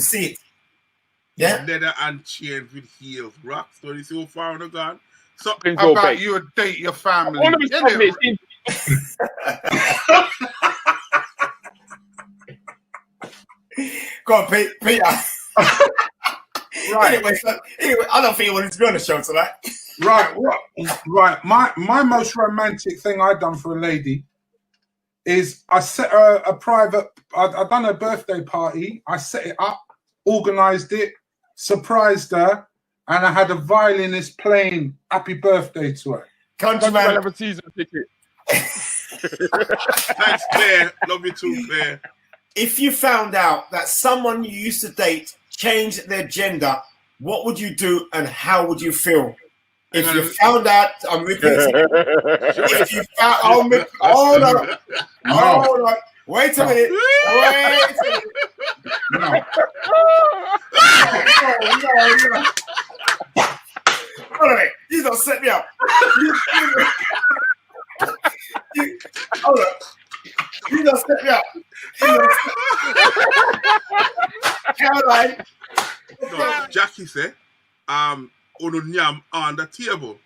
see it. Yeah. Leather and chains with heels. Rock story so far on the gone. So how about you would date your family? All of a sudden, Go on, Peter. Right. Anyway, I don't think you wanted to be on the show tonight. Right. What? Right. My most romantic thing I've done for a lady is I set her a private. I've done a birthday party. I set it up, organised it, surprised her, and I had a violinist playing "Happy Birthday" to her. Countryman, have a season ticket. thanks, Blair. Love you too, Blair. if you found out that someone you used to date changed their gender, what would you do and how would you feel? If you found out, I'm repeating. If you found, hold on. Wait a minute. No. No. Hold on, you don't set me up. Hold on. You don't set me up. Caroline. No, Jackie said, Nyam on the table.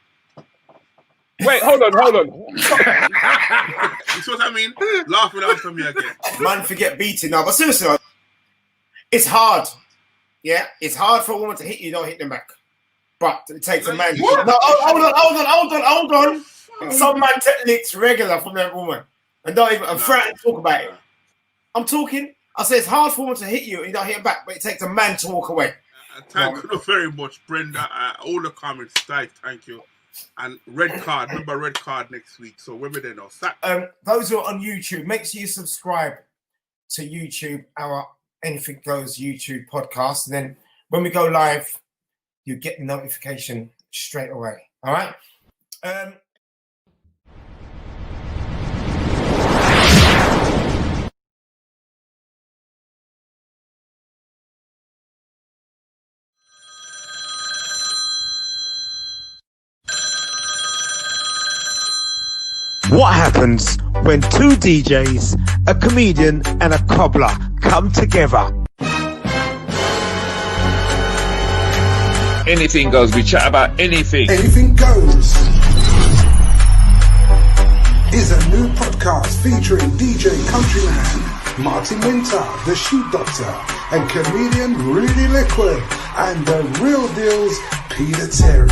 Wait, hold on. You see what I mean? Laughing after me again. Man, forget beating now. But seriously, it's hard. Yeah, it's hard for a woman to hit you, don't hit them back. But it takes a man. What? No, hold on. Some man take licks regular from that woman. And don't even, I'm frightened to talk about it. I'm talking, I say it's hard for a woman to hit you and you don't hit them back, but it takes a man to walk away. Thank you very much, Brenda. All the comments, thank you. And red card, remember red card next week. So we're there now. Those who are on YouTube, make sure you subscribe to YouTube, our Anything Goes YouTube podcast. And then when we go live, you get the notification straight away. All right. What happens when two DJs, a comedian and a cobbler come together? Anything goes. We chat about anything. Anything Goes is a new podcast featuring DJ Countryman, Martin Winter, the Shoot Doctor, and comedian Rudy Liquid, and the real deals, Peter Terry.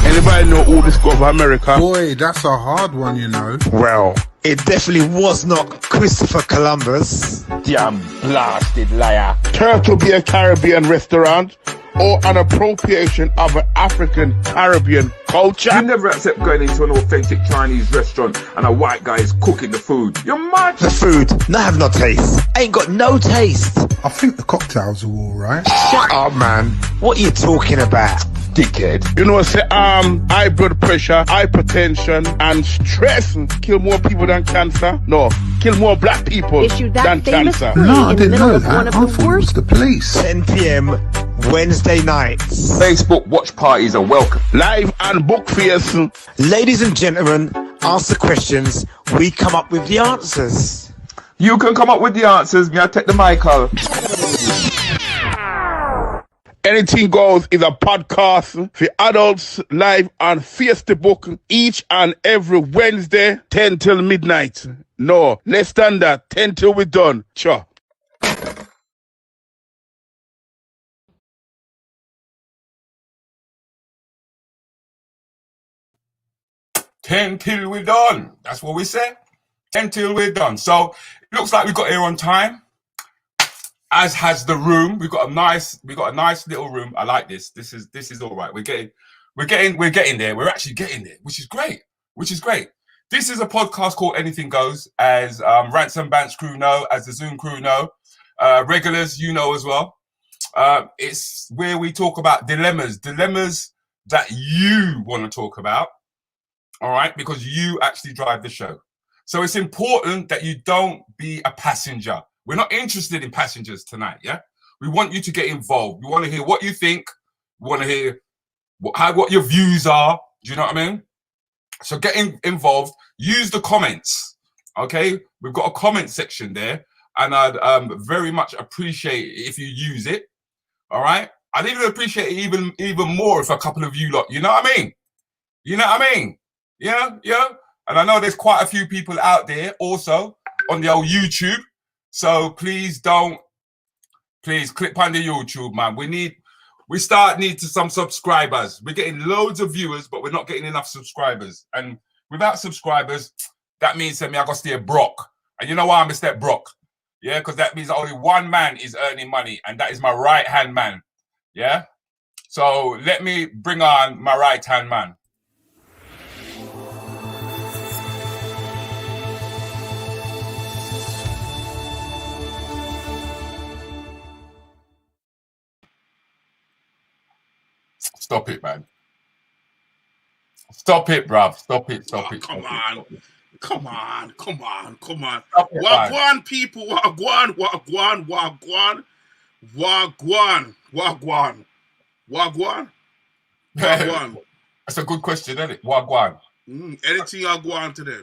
Anybody know who discovered America? Boy, that's a hard one, you know. Well, it definitely was not Christopher Columbus. Damn blasted liar. Turtle be a Caribbean restaurant or an appropriation of an African Caribbean culture. You never accept going into an authentic Chinese restaurant and a white guy is cooking the food. You're mad. The food, not have no taste. Ain't got no taste. I think the cocktails are all right. Shut up, man. What are you talking about? Dickhead. You know, say high blood pressure, hypertension, and stress kill more people than cancer. No, kill more black people than cancer. No, I didn't know that. I thought it was the police. 10 p.m. Wednesday nights. Facebook watch parties are welcome. Live and book fairs. Ladies and gentlemen, ask the questions. We come up with the answers. You can come up with the answers. Me, I take the mic out. Anything Goes is a podcast for adults live on Facebook each and every Wednesday, 10 till midnight. No, less than that, 10 till we're done. Sure. 10 till we're done. That's what we said. 10 till we're done. So it looks like we got here on time. As has the room. We got a nice little room. I like this. This is all right. We're getting there. We're actually getting there, which is great. This is a podcast called Anything Goes, as Ransom Bant's crew know, as the Zoom crew know, regulars you know as well. It's where we talk about dilemmas that you want to talk about. All right, because you actually drive the show. So it's important that you don't be a passenger. We're not interested in passengers tonight, yeah? We want you to get involved. We want to hear what you think. We want to hear what your views are. Do you know what I mean? So get involved. Use the comments, okay? We've got a comment section there. and I'd very much appreciate it if you use it. All right, I'd even appreciate it even more if a couple of you lot, you know what I mean? You know what I mean? Yeah. And I know there's quite a few people out there also on the old YouTube. So please click on the YouTube, man. We need some subscribers. We're getting loads of viewers, but we're not getting enough subscribers. And without subscribers, that means that I got to stay broke. And you know why I'm a step broke? Yeah, because that means only one man is earning money, and that is my right-hand man. Yeah? So let me bring on my right-hand man. Stop it, man. Stop it, bruv. Stop it. Come on. It, Wagwan, people. Wagwan. That's a good question, isn't it? Wagwan. Anything I'll go on today.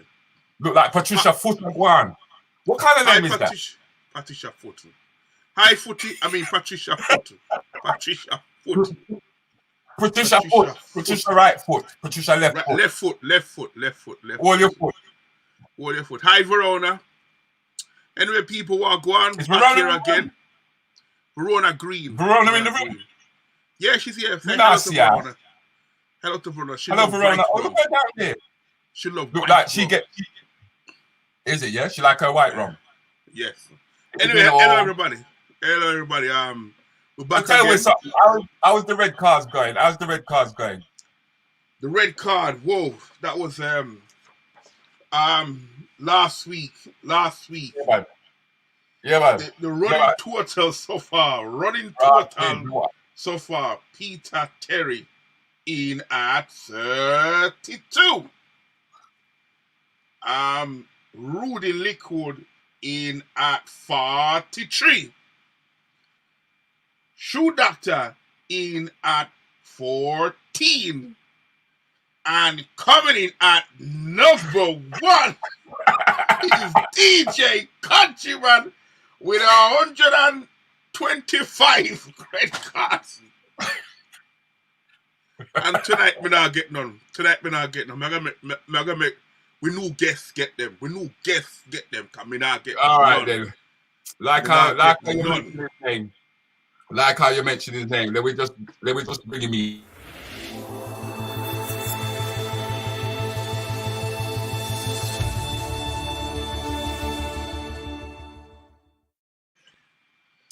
Look like Patricia Foot Wagwan. What kind of name is that? Patricia Foot. Hi, Footy. I mean, Patricia Foot. Patricia Foot. Patricia Foot. Patricia right foot. Patricia left foot. Left foot. All your foot. Hi, Verona. Anyway, people walk on. Is Back Verona here again. Verona Green. Verona in the room? Yeah, she's here. Hello to Verona. Hello to Verona. Hello, Verona. Oh, look at down there. She loves look like she get. Is it? Yeah, she like her white rum. Yes. Anyway, hello everybody. We're back again. How was the red cards going? The red card. Whoa, that was last week. Yeah, man. The running total so far. So far. Peter Terry in at 32. Rudy Liquid in at 43. Shoe Doctor in at 14. And coming in at number 1 is DJ Countryman with 125 red cards. And tonight we not get none. I'm gonna make we new guests get them. Cause we not get all right none. then. Like how you mentioned his name. Let me just bring him in.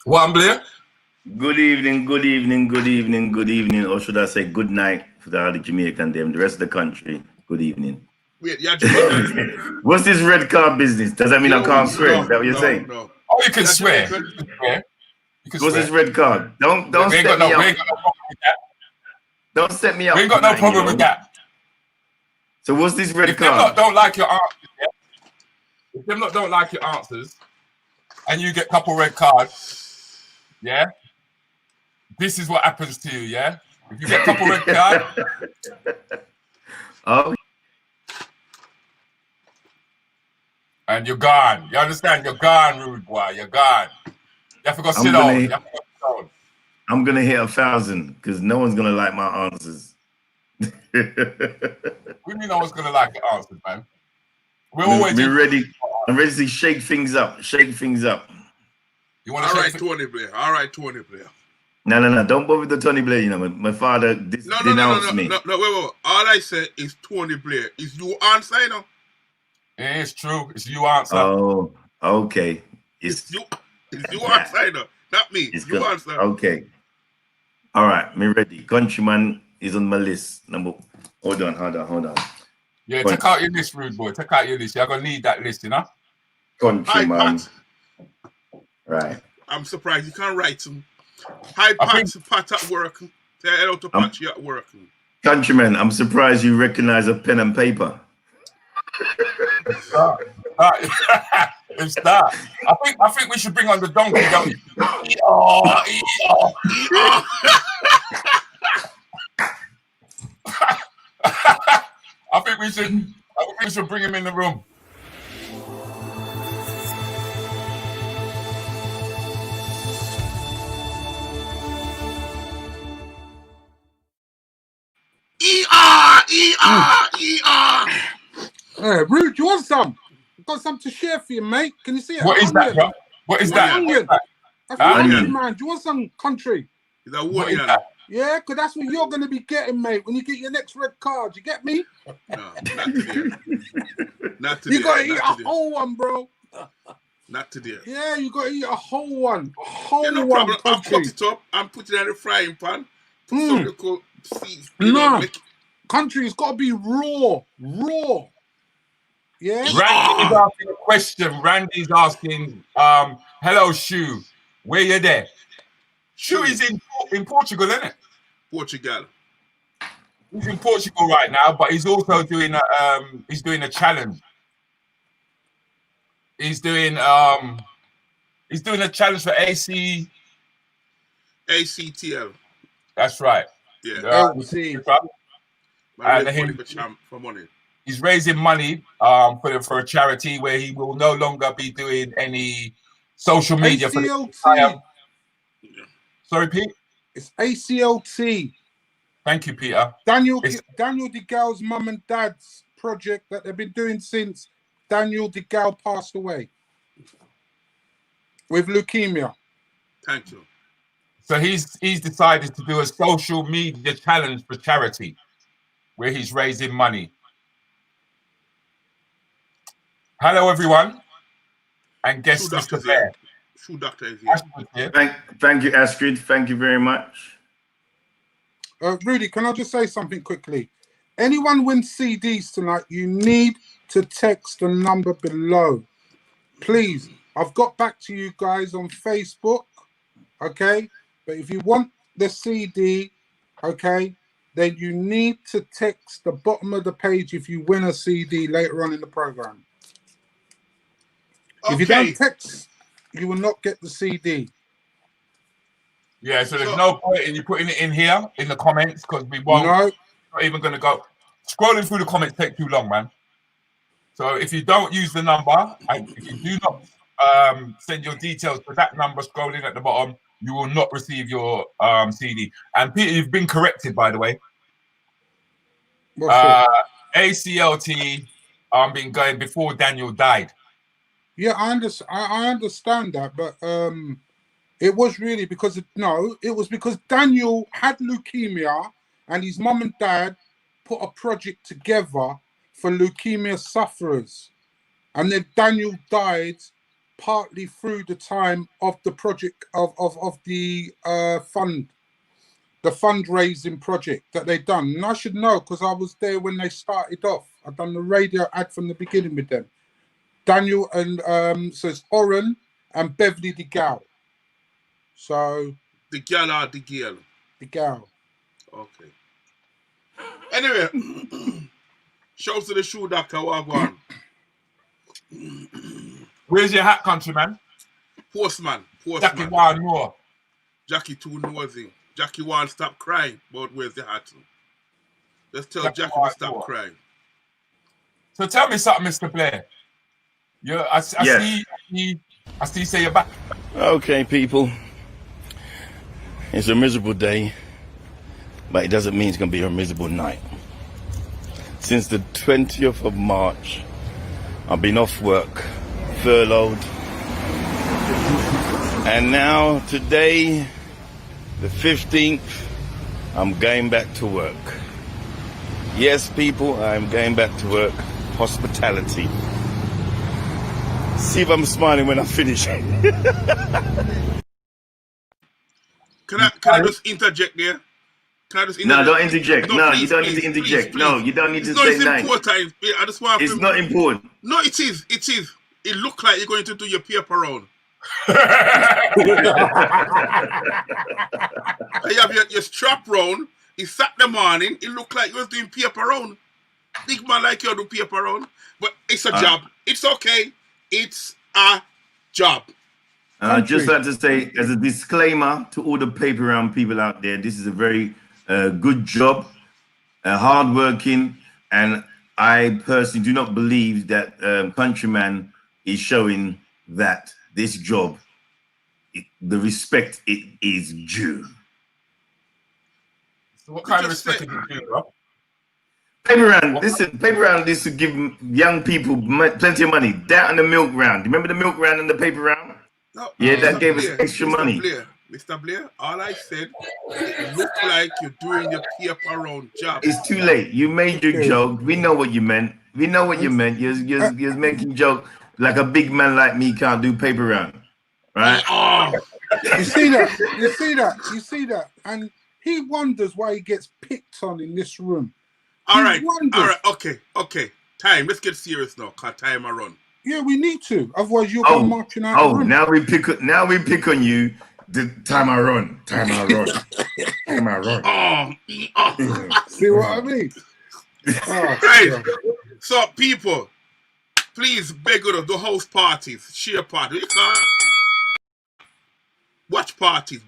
One Blair. Good evening, or should I say good night for the other Jamaican them, the rest of the country. Good evening. Wait, yeah, what's this red card business? Does that mean I can't swear? Is that what you're saying? No. Oh, you can swear. What's this red card? Don't set me up. Don't set me up. We ain't got no problem with that. So what's this red if card? If them don't like your answers, and you get a couple red cards, yeah, this is what happens to you, yeah? If you get a couple red cards, oh, and you're gone. You understand? You're gone, rude boy. You're gone. You have to go sit down. I'm gonna hit 1,000 because no one's gonna like my answers. We mean no one's gonna like your answers, man. We're always ready. I'm ready to shake things up. You want to Tony Blair. All right, Tony Blair. No. Don't bother with the Tony Blair. You know, my father denounced me. No, wait. All I said is Tony Blair. Is you answer, you know? Yeah, it's true. It's you answer. Oh, okay. It's you answer, you know? Not me. You answer. Okay. All right, me ready. Countryman is on my list. Hold on. Yeah, take out your list, rude boy. Take out your list. You're gonna need that list, you know? Countryman. Right. I'm surprised you can't write some. Hi, Pat at work. Say hello to Pat at work. Countryman, I'm surprised you recognize a pen and paper. It's that. I think we should bring on the donkey. I think we should bring him in the room. Hey, Rude, you want some? I've got some to share for you, mate. Can you see it? What is that, bro? What is that? Onion. That's onion, man. Do you want some country? Is that What is onion? that? Yeah, because that's what you're going to be getting, mate, when you get your next red card. You get me? No, not today. Not today. You got to eat not a whole one, bro. Not today. Yeah, you got to eat a whole one. A whole Yeah, no one. problem. I'll Country. cut it up and put it in the frying pan. Put some little seeds. No. Country, it's got to be raw. Raw. Yeah? Randy is asking a question. Randy's asking, hello, Shu. Where you there? Shu is in Portugal, isn't it? Portugal. He's in Portugal right now, but he's also doing a challenge. He's doing a challenge for ACTL. That's right. Yeah. For money. He's raising money for a charity where he will no longer be doing any social media for the entire... Sorry, Pete? It's ACLT. Thank you, Peter. Daniel DeGale's mum and dad's project that they've been doing since Daniel DeGale passed away with leukemia. Thank you. So he's decided to do a social media challenge for charity where he's raising money. Hello, everyone. And guest Mr. Blair. Shoe doctor is here. Thank you, Astrid. Thank you very much. Rudy, can I just say something quickly? Anyone wins CDs tonight, you need to text the number below. Please. I've got back to you guys on Facebook, okay? But if you want the CD, okay, then you need to text the bottom of the page if you win a CD later on in the program. Okay. If you don't text, you will not get the CD. Yeah, so there's no point in you putting it in here in the comments because we won't. No. Not even going to go. Scrolling through the comments takes too long, man. So if you don't use the number, if you do not send your details to that number scrolling at the bottom, you will not receive your CD. And Peter, you've been corrected, by the way. ACLT been going before Daniel died. Yeah, I understand that, but it was really because it was because Daniel had leukemia and his mum and dad put a project together for leukemia sufferers, and then Daniel died partly through the time of the project of the fundraising project that they done. And I should know because I was there when they started off. I've done the radio ad from the beginning with them. Daniel and so it's Oren and Beverly DeGale. So DeGale or DeGale? DeGale. Okay. Anyway, shouts to the shoe doctor. Wagwan. Where's your hat, countryman? Postman. Jackie Wan more. Jackie too nosy. Jackie Wan stop crying. But where's the hat? Let's tell Jackie to stop crying. So tell me something, Mr. Blair. I see you say you're back. Okay, people. It's a miserable day, but it doesn't mean it's going to be a miserable night. Since the 20th of March, I've been off work, furloughed. And now, today, the 15th, I'm going back to work. Yes, people, I'm going back to work. Hospitality. See if I'm smiling when I finish. Can I just interject there? Can I just interject? No, don't interject. No, please, you don't need to interject. Please. No, you don't need to say that. It's important. I just want it's not important. No, it is. It is. It looks like you're going to do your paper round. You have your strap round. It's Saturday morning. It looked like you was doing paper round. Big man like you do paper round. But it's a job. It's okay. It's a job. Just like to say, as a disclaimer to all the paper round people out there, this is a very good job, hardworking, and I personally do not believe that Countryman is showing that this job, the respect it is due. So what kind of respect is it due, bro? Paper round. Listen, paper round used to give young people plenty of money. That and the milk round. Remember the milk round and the paper round? No, Yeah, that Mr. gave us Blair, extra money. Mr. Blair, all I said, it looked like you're doing your paper round job. It's too late. You made your joke. We know what you meant. We know what you meant. You're making joke like a big man like me can't do paper round, right? You see that? You see that? You see that? And he wonders why he gets picked on in this room. All right. Okay. Time. Let's get serious now. Cause time I run. Yeah, we need to. Otherwise, you're going marching out. Oh, now we pick on you. The time I run. Time I run. See what I mean? Right. So, people, please beg of the host parties, share parties. Watch parties,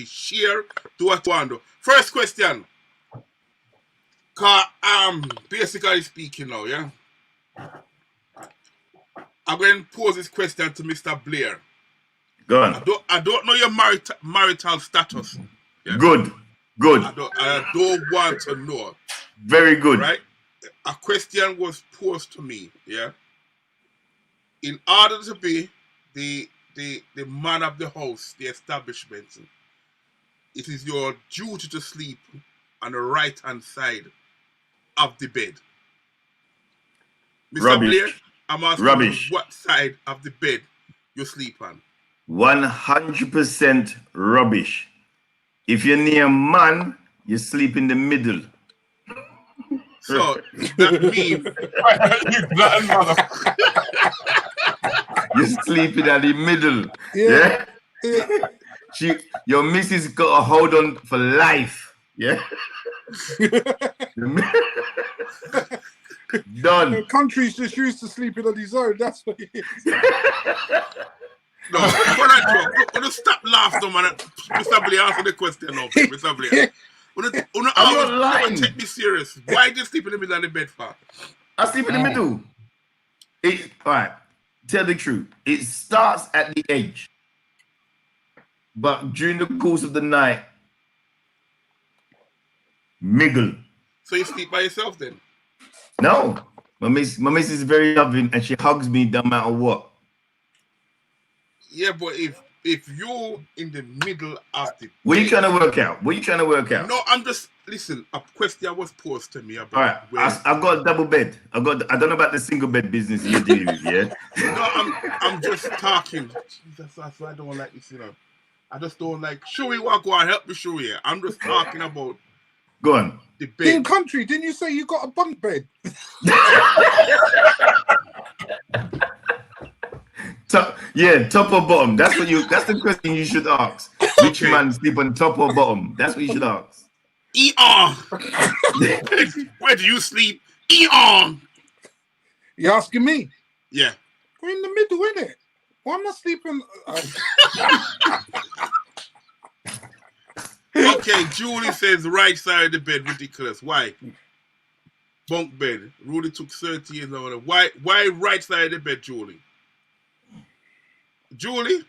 share, do what you want to do. First question. Basically speaking now, yeah? I'm going to pose this question to Mr. Blair. Go on. I don't know your marital status. Yeah? Good. I don't want to know. Very good. Right? A question was posed to me, yeah? In order to be the man of the house, the establishment, it is your duty to sleep on the right-hand side of the bed. Mr. Rubbish. Blair, I'm asking you what side of the bed you sleep on. 100% rubbish. If you're near a man, you sleep in the middle. So that means you're sleeping at the middle. Yeah. Your missus got a hold on for life. Yeah. Done. The country's just used to sleeping on his own. That's what it is. No, I'm gonna stop laughing, man. Mr. Blair, answer the question now, Mr. Blair. I'm not take me serious. Why do you sleep in the middle of the bed for? I sleep in the middle. All right. Tell the truth. It starts at the edge, but during the course of the night, miggle. So you sleep by yourself then? No, my miss is very loving and she hugs me no matter what. Yeah, but if you're in the middle of the what are you trying to work out? No, I'm just listen. A question was posed to me about. All right, I've got a double bed. I don't know about the single bed business you're dealing with, yeah. No, I'm just talking. That's why I don't like this, you know. I just don't like. Shuey, go on, help me, Shuey. I'm just talking about. Go on. The bed. In country, didn't you say you got a bunk bed? Top or bottom. That's the question you should ask. Which man sleep on top or bottom? That's what you should ask. Where do you sleep? You asking me? Yeah. We're in the middle, innit? Why am I sleeping? Okay, Julie says right side of the bed, ridiculous. Why? Bunk bed. Rudy took 30 years on it. Why right side of the bed, Julie? Julie,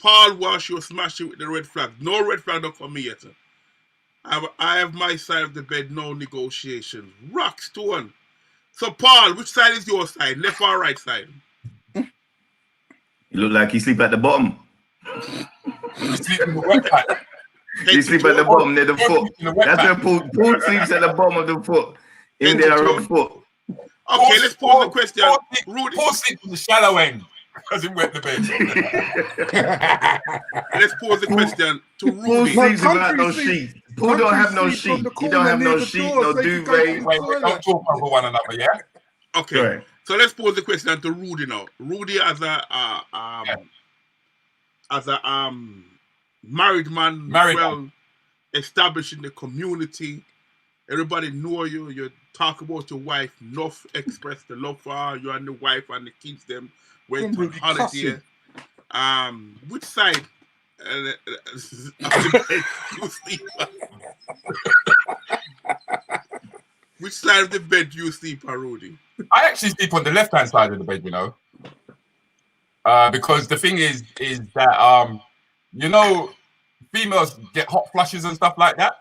Paul wash you smash it with the red flag. No red flag don't come yet. I have my side of the bed, no negotiations. Rock stone. So Paul, which side is your side? Left or right side? You look like you sleep at the bottom. You sleep in the wet pack. You sleep at the bottom near the foot. That's where Paul sleeps at the bottom of the foot. In there, wrong foot. Okay, let's pose the question. Paul sleeps in the shallow end because he wet the bed. Let's pose the question to Paul Rudy. sleeps without no sheet. Paul don't have no sheet. He don't have no sheet, no duvet. Wait, don't talk over one another, yeah? Okay. Right. So let's pose the question to Rudy now. Rudy as a married man, established in the community. Everybody know you. You talk about your wife. Enough express the love for her. You and the wife and the kids. Them went on holiday. Which side of the bed you sleep on? Which side of the bed do you sleep on, Rudy? I actually sleep on the left-hand side of the bed, you know. Because the thing is that you know, females get hot flushes and stuff like that.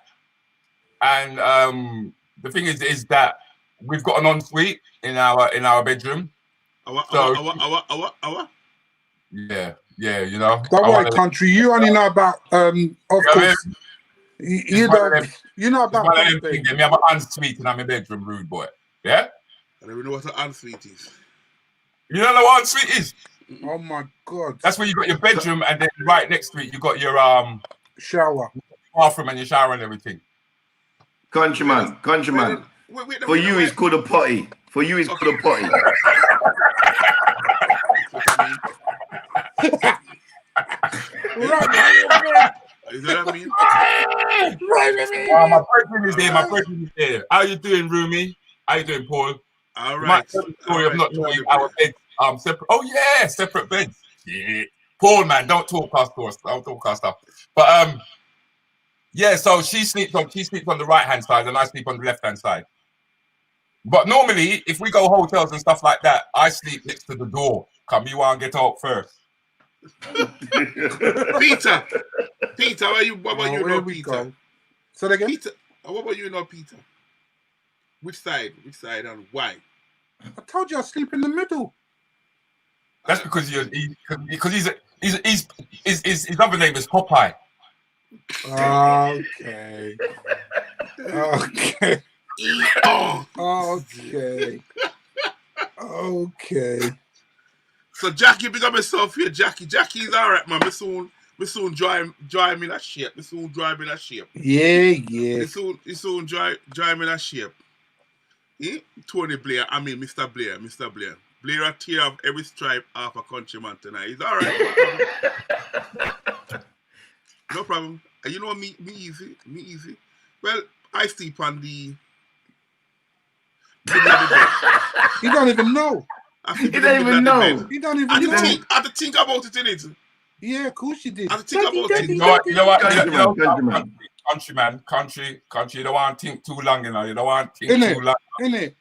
And the thing is that we've got an ensuite in our bedroom. Yeah, you know. Don't worry, country. You only know about of course. You know about me. I have an ensuite in my bedroom, rude boy. Yeah. I don't even know what an ensuite is. You don't know what ensuite is? Oh my God. That's where you got your bedroom, and then right next to it you got your shower, bathroom, and your shower and everything. Countryman. For you, it's called a potty. For you, it's called a potty. Is that what I mean? My person is there. My person is there. How you doing, Rumi? How you doing, Paul? All right. Story of not knowing our beds separate. Oh yeah, separate beds. Yeah. Paul, man, don't talk past us. Don't talk past stuff. But yeah. So she sleeps on the right hand side, and I sleep on the left hand side. But normally, if we go hotels and stuff like that, I sleep next to the door. Come, you want to get out first. Peter, what about you, Peter? So again, Peter, what about you, Peter? Which side and why? I told you I sleep in the middle. That's because his other name is Popeye. Okay. Okay. So Jackie, big up myself here. Jackie's all right, man. We soon drive in that shape. Yeah. We soon drive in that shape. Eh? Tony Blair, Mr. Blair. Blair a tear of every stripe off a countryman tonight. He's all right. No problem. And you know me easy. Well, I sleep on the You don't even know. You don't even know. You don't even know. I have to think about it, innit? Yeah, of course you did. I have to think about it. You know what? Countryman, you don't want to think too long, you know. You don't want to think too long. Innit?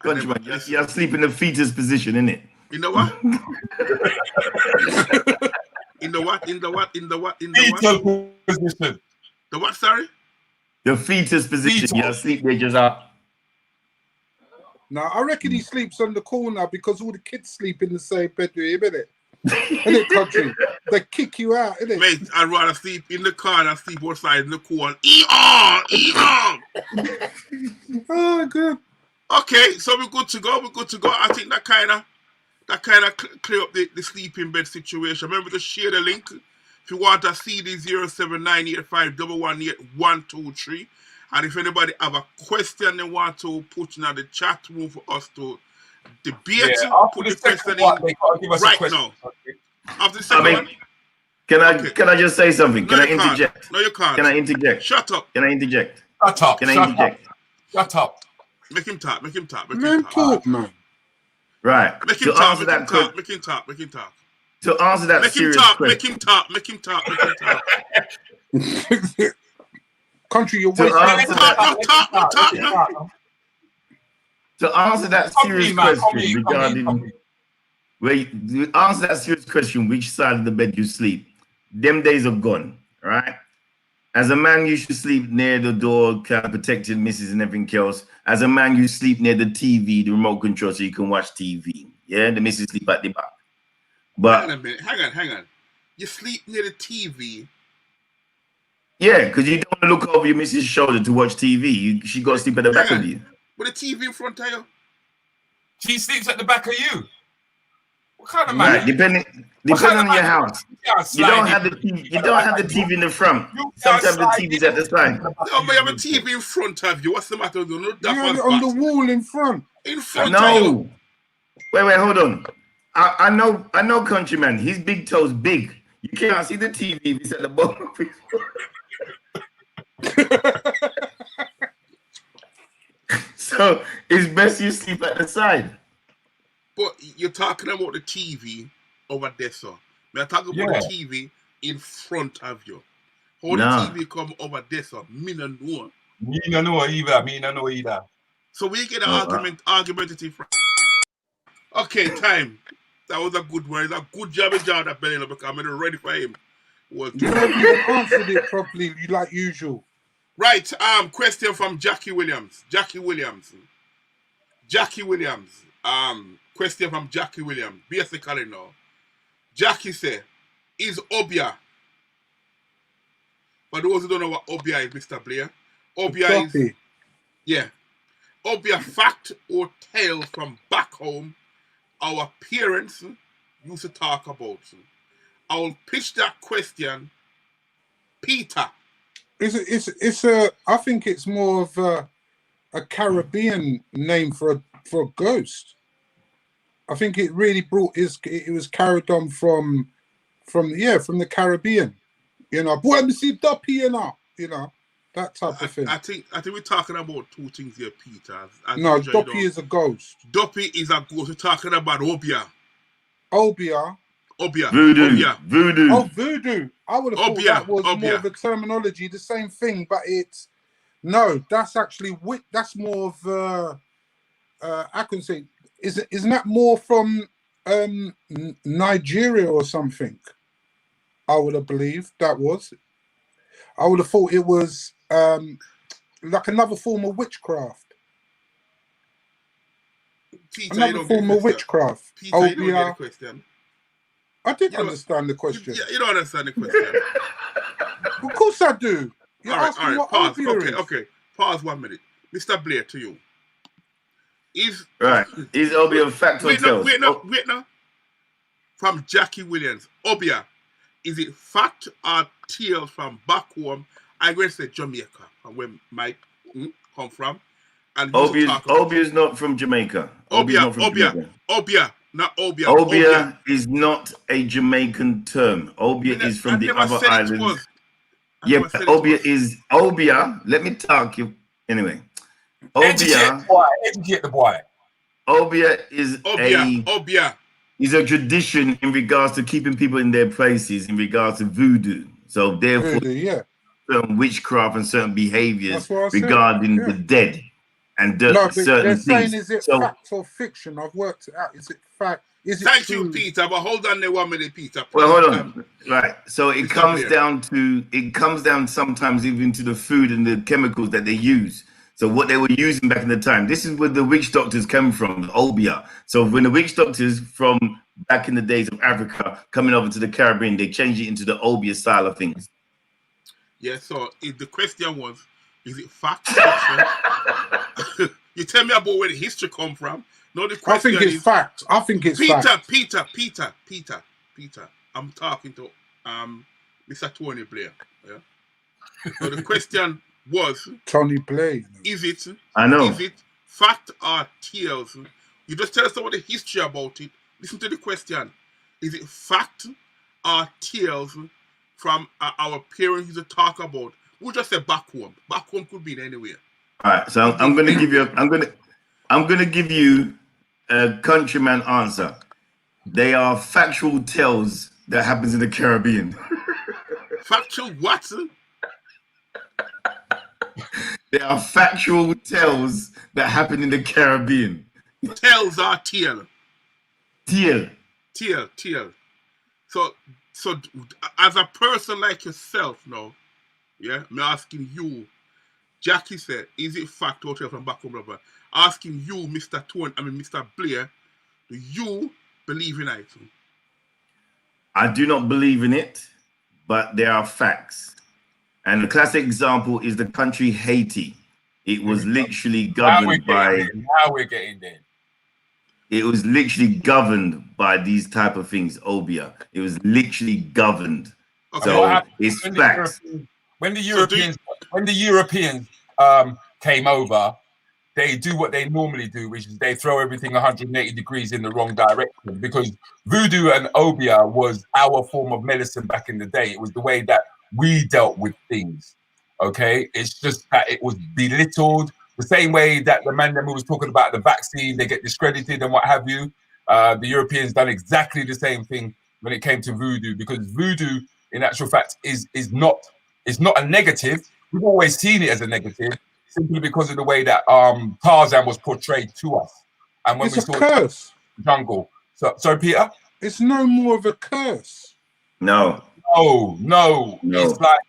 Countryman, you're asleep in the fetus position, innit? You know what? In the what? Fetal position. The what, sorry? The fetus position. You're asleep there just up. Now, I reckon he sleeps on the corner because all the kids sleep in the same bedroom, innit? Innit, country? They kick you out, innit? Mate, I'd rather sleep in the car than sleep outside in the cold. Eon! Oh, good. Okay, so we're good to go. I think that kind of clear up the sleeping bed situation. Remember to share the link. If you want to see the 07985118123. And if anybody have a question they want to put in the chat room for us to debate, put the question in right now. After the second one. Can I just say something? Can I interject? No, you can't. Can I interject? Shut up. Can I interject? Shut up. Can I interject? Shut up. Make him talk. Man, talk, man. Right. Make him talk. Make him talk. To answer that serious question. Make him talk. Country, you're wasting talk. To answer that serious question regarding answer that serious question, which side of the bed you sleep, them days are gone, right? As a man, you should sleep near the door, kind of protected misses and everything else. As a man, you sleep near the TV, the remote control, so you can watch TV. Yeah, the missus sleep at the back. But hang on a minute. Hang on. You sleep near the TV. Yeah, because you don't want to look over your missus' shoulder to watch TV. She got to sleep at the back of you. With the TV in front of you? She sleeps at the back of you. What kind of man? Right, depending on your house. You don't have the TV in the front. Sometimes the TV's at the side. No, but you have a TV in front of you. What's the matter with you? You have it on the wall in front. In front of you. Wait, hold on. I know countryman. His big toe's big. You can't see the TV if it's at the bottom of his So it's best you sleep at the side. But you're talking about the TV over there, sir. We're talking about the TV in front of you. How the TV come over there, sir? Me no know. Me no know either. So we get an argumentative. Okay, time. That was a good one. It's a good job in John that belly because I'm ready for him. You haven't even answered it properly, like usual. Right. Question from Jackie Williams. Question from Jackie Williams. Basically, now, Jackie said, "Is Obia?" For those who don't know what Obia is, Mr. Blair, Obia is Obia fact or tale from back home. Our parents used to talk about. I will pitch that question, Peter. I think it's more of a Caribbean name for a ghost. I think it really it was carried on from the Caribbean. You know, boy, me see Duppy, you know, that type of thing. I think we're talking about two things here, Peter. No, Duppy is a ghost. Duppy is a ghost. We're talking about Obia. Obia. Voodoo. Oh, voodoo. I would have thought that was more of a terminology, the same thing, but that's actually that's more of I can say isn't that more from Nigeria or something? I would have believed that was. I would have thought it was like another form of witchcraft. Peter, another form of witchcraft. Peter, you don't get the question. I didn't understand the question. You don't understand the question. Of course I do. All right. Pause. Okay. Pause 1 minute. Mr. Blair, to you. Is Obia a fact or tale? Wait now. From Jackie Williams. Obia, is it fact or tale from back home? I'm going to say Jamaica, where Mike come from. Obia is not from Jamaica. Obia. Not Obia. Obia is not a Jamaican term. Obia is from the other islands. Yeah, but Obia. Let me talk you anyway. Educate the boy. Obia is a tradition in regards to keeping people in their places in regards to voodoo. So therefore, certain witchcraft and certain behaviors regarding the dead. And certain things. Saying, is it fact or fiction? I've worked it out. Is it fact? Thank you, Peter. But hold on there 1 minute, Peter. Well, hold on. Right. So it comes down sometimes even to the food and the chemicals that they use. So what they were using back in the time. This is where the witch doctors came from, Obia. So when the witch doctors from back in the days of Africa coming over to the Caribbean, they changed it into the Obia style of things. Yeah. So if the question was, is it fact or fiction? You tell me about where the history come from. No, the question I think it's fact. I think it's fact. Peter. I'm talking to Mr. Tony Blair. Yeah. So the question was Tony Blair. Is it? I know. Is it fact or tales? You just tell us about the history about it. Listen to the question. Is it fact or tales from our parents used to talk about? We'll just say back home. Back home could be anywhere. All right, so I'm gonna give you a countryman answer. They are factual tales that happens in the Caribbean. Factual what? They are factual tales that happen in the Caribbean. Tales are tale. Tale. So as a person like yourself now, yeah, I'm asking you, Jackie said, is it fact or tale from back home, brother? Asking you, Mr. Blair, do you believe in it? I do not believe in it, but there are facts. And the classic example is the country Haiti. It was literally governed by... Now we're getting there. It was literally governed by these type of things, Obia. It was literally governed. Okay. So it's facts. When the Europeans came over, they do what they normally do, which is they throw everything 180 degrees in the wrong direction, because voodoo and Obia was our form of medicine back in the day. It was the way that we dealt with things. Okay, it's just that it was belittled the same way that the man that was talking about the vaccine, they get discredited and what have you. The Europeans done exactly the same thing when it came to voodoo, because voodoo, in actual fact, is not a negative. We've always seen it as a negative, simply because of the way that Tarzan was portrayed to us. And when we saw curse. The jungle. So Peter? It's no more of a curse. No. It's like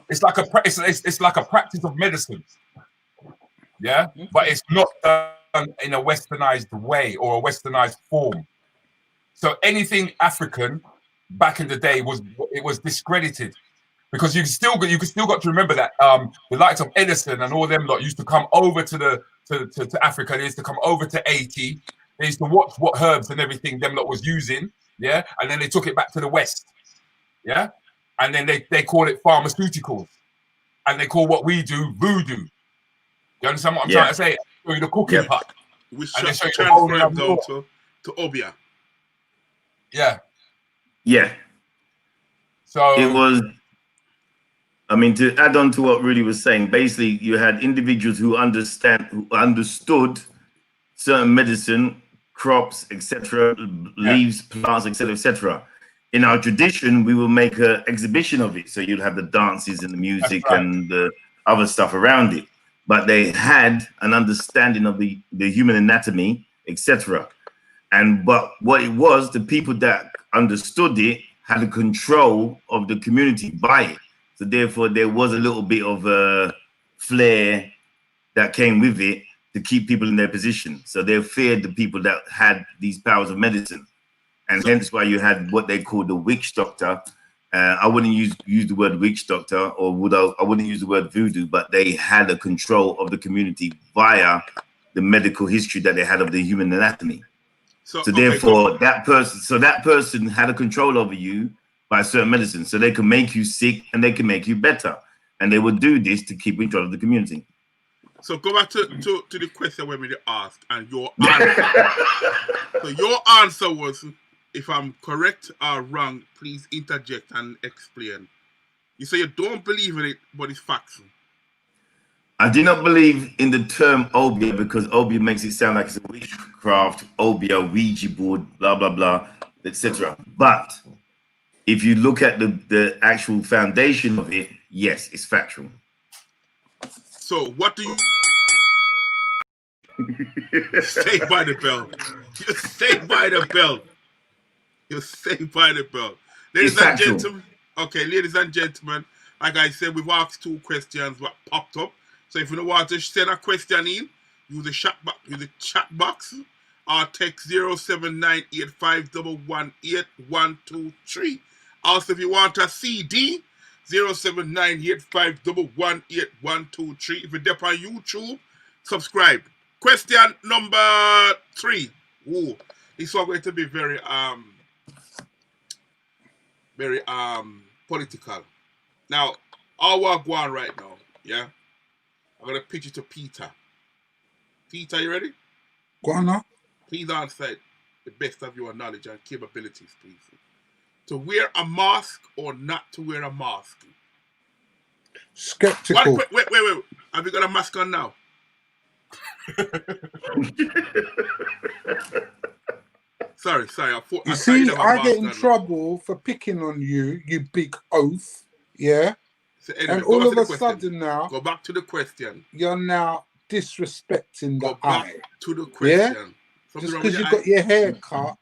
it's like it's like a practice of medicine. Yeah, but it's not done in a westernized way or a westernized form. So anything African back in the day was discredited. Because you still got to remember that the likes of Edison and all them lot used to come over to Africa. They used to come over to Haiti. They used to watch what herbs and everything them lot was using, yeah, and then they took it back to the West, yeah, and then they call it pharmaceuticals, and they call what we do voodoo. You understand what I'm trying to say? Show you the cooking pot, which and they show you transfer down to Obia. Yeah. So it was. I mean, to add on to what Rudy was saying, basically you had individuals who understood certain medicine, crops, etc., leaves, plants, etc., etc. In our tradition, we will make an exhibition of it. So you'd have the dances and the music and the other stuff around it. But they had an understanding of the human anatomy, etc. But what it was, the people that understood it had a control of the community by it. So therefore, there was a little bit of a flair that came with it to keep people in their position. So they feared the people that had these powers of medicine. And hence why you had what they call the witch doctor. I wouldn't use the word witch doctor, or I wouldn't use the word voodoo, but they had a control of the community via the medical history that they had of the human anatomy. So therefore, that person had a control over you by certain medicine, so they can make you sick and they can make you better, and they would do this to keep control of the community. So go back to the question when we asked, and your answer. So your answer was, if I'm correct or wrong, please interject and explain. You say you don't believe in it, but it's facts. I do not believe in the term Obia because Obia makes it sound like it's a witchcraft, Obia, Ouija board, blah blah blah, etc. But if you look at the actual foundation of it, yes, it's factual. So what do you stay by the bell? You stay by the bell. You stay by the bell. Ladies and gentlemen, ladies and gentlemen, like I said, we've asked 2 questions what popped up. So if you don't want to send a question in, use the chat box or text 07985118123. Also, if you want a CD, 07985118123. If you're there on YouTube, subscribe. Question number 3. Ooh, this one going to be very political. Now, all we're going right now, yeah? I'm going to pitch it to Peter. Peter, you ready? Go on now. Please answer the best of your knowledge and capabilities, please. To wear a mask or not to wear a mask? Skeptical. Wait. Have you got a mask on now? Sorry. I get in trouble for picking on you, you big oaf. Yeah? So anyway, and all of a sudden now... Go back to the question. You're now disrespecting the eye. To the question. Yeah? Just because you got your hair cut.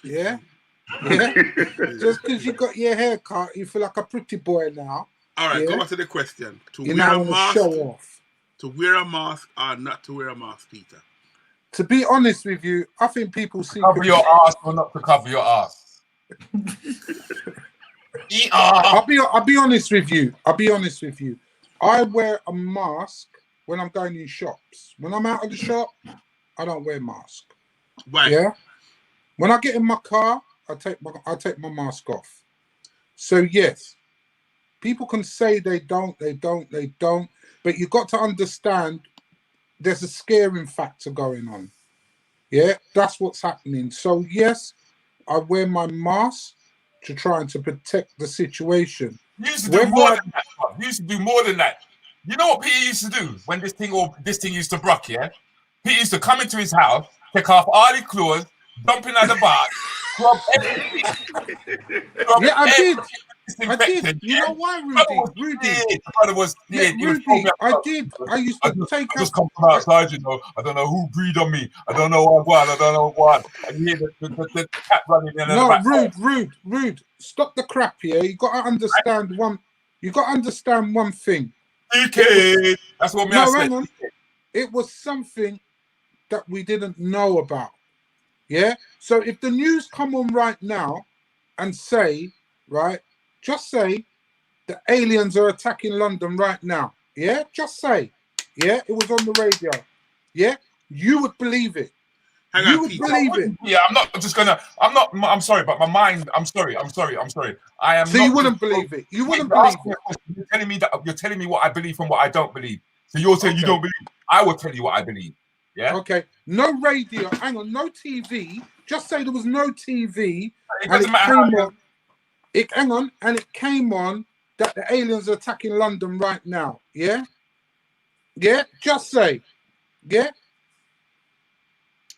Yeah? Yeah? Just because you got your hair cut, you feel like a pretty boy now. All right, go back to the question. To you wear now a mask, show off. To wear a mask or not to wear a mask, Peter? To be honest with you, I think people see... Cover your ass or not to cover your ass? I'll be honest with you. I wear a mask when I'm going in shops. When I'm out of the shop, I don't wear a mask. Right. Yeah? When I get in my car, I take my mask off. So yes, people can say they don't, but you got to understand there's a scaring factor going on. Yeah, that's what's happening. So yes, I wear my mask to try and to protect the situation. You used to do more than that. You used to do more than that. You know what Peter used to do when this thing used to brock, yeah? Peter used to come into his house, take off all his clothes, jump in at the bar, scrub everything. Yeah, I did. You know why, Rudy? I did. I used to take I just come from outside, you know. I don't know who breed on me. I don't know what. I don't know what. I hear the cat running in. No, Rude. Stop the crap here. You got to understand one. You got to understand one thing. Okay. That's what me I No, said. hang on. It was something that we didn't know about. Yeah. So if the news come on right now and say, right, just say the aliens are attacking London right now. Yeah. Just say, yeah, it was on the radio. Yeah. You would believe it. You would believe it. Yeah, I'm not just gonna. I'm sorry, but my mind. I'm sorry. I am. So not you wouldn't just, believe it. You wouldn't you're believe asking it. a question. You're telling me that you're telling me what I believe and what I don't believe. So you're saying you don't believe. I will tell you what I believe. Yeah. Okay. No radio. Hang on. No TV. Just say there was no TV. It doesn't matter how hang on, and it came on that the aliens are attacking London right now. Yeah. Yeah. Just say. Yeah.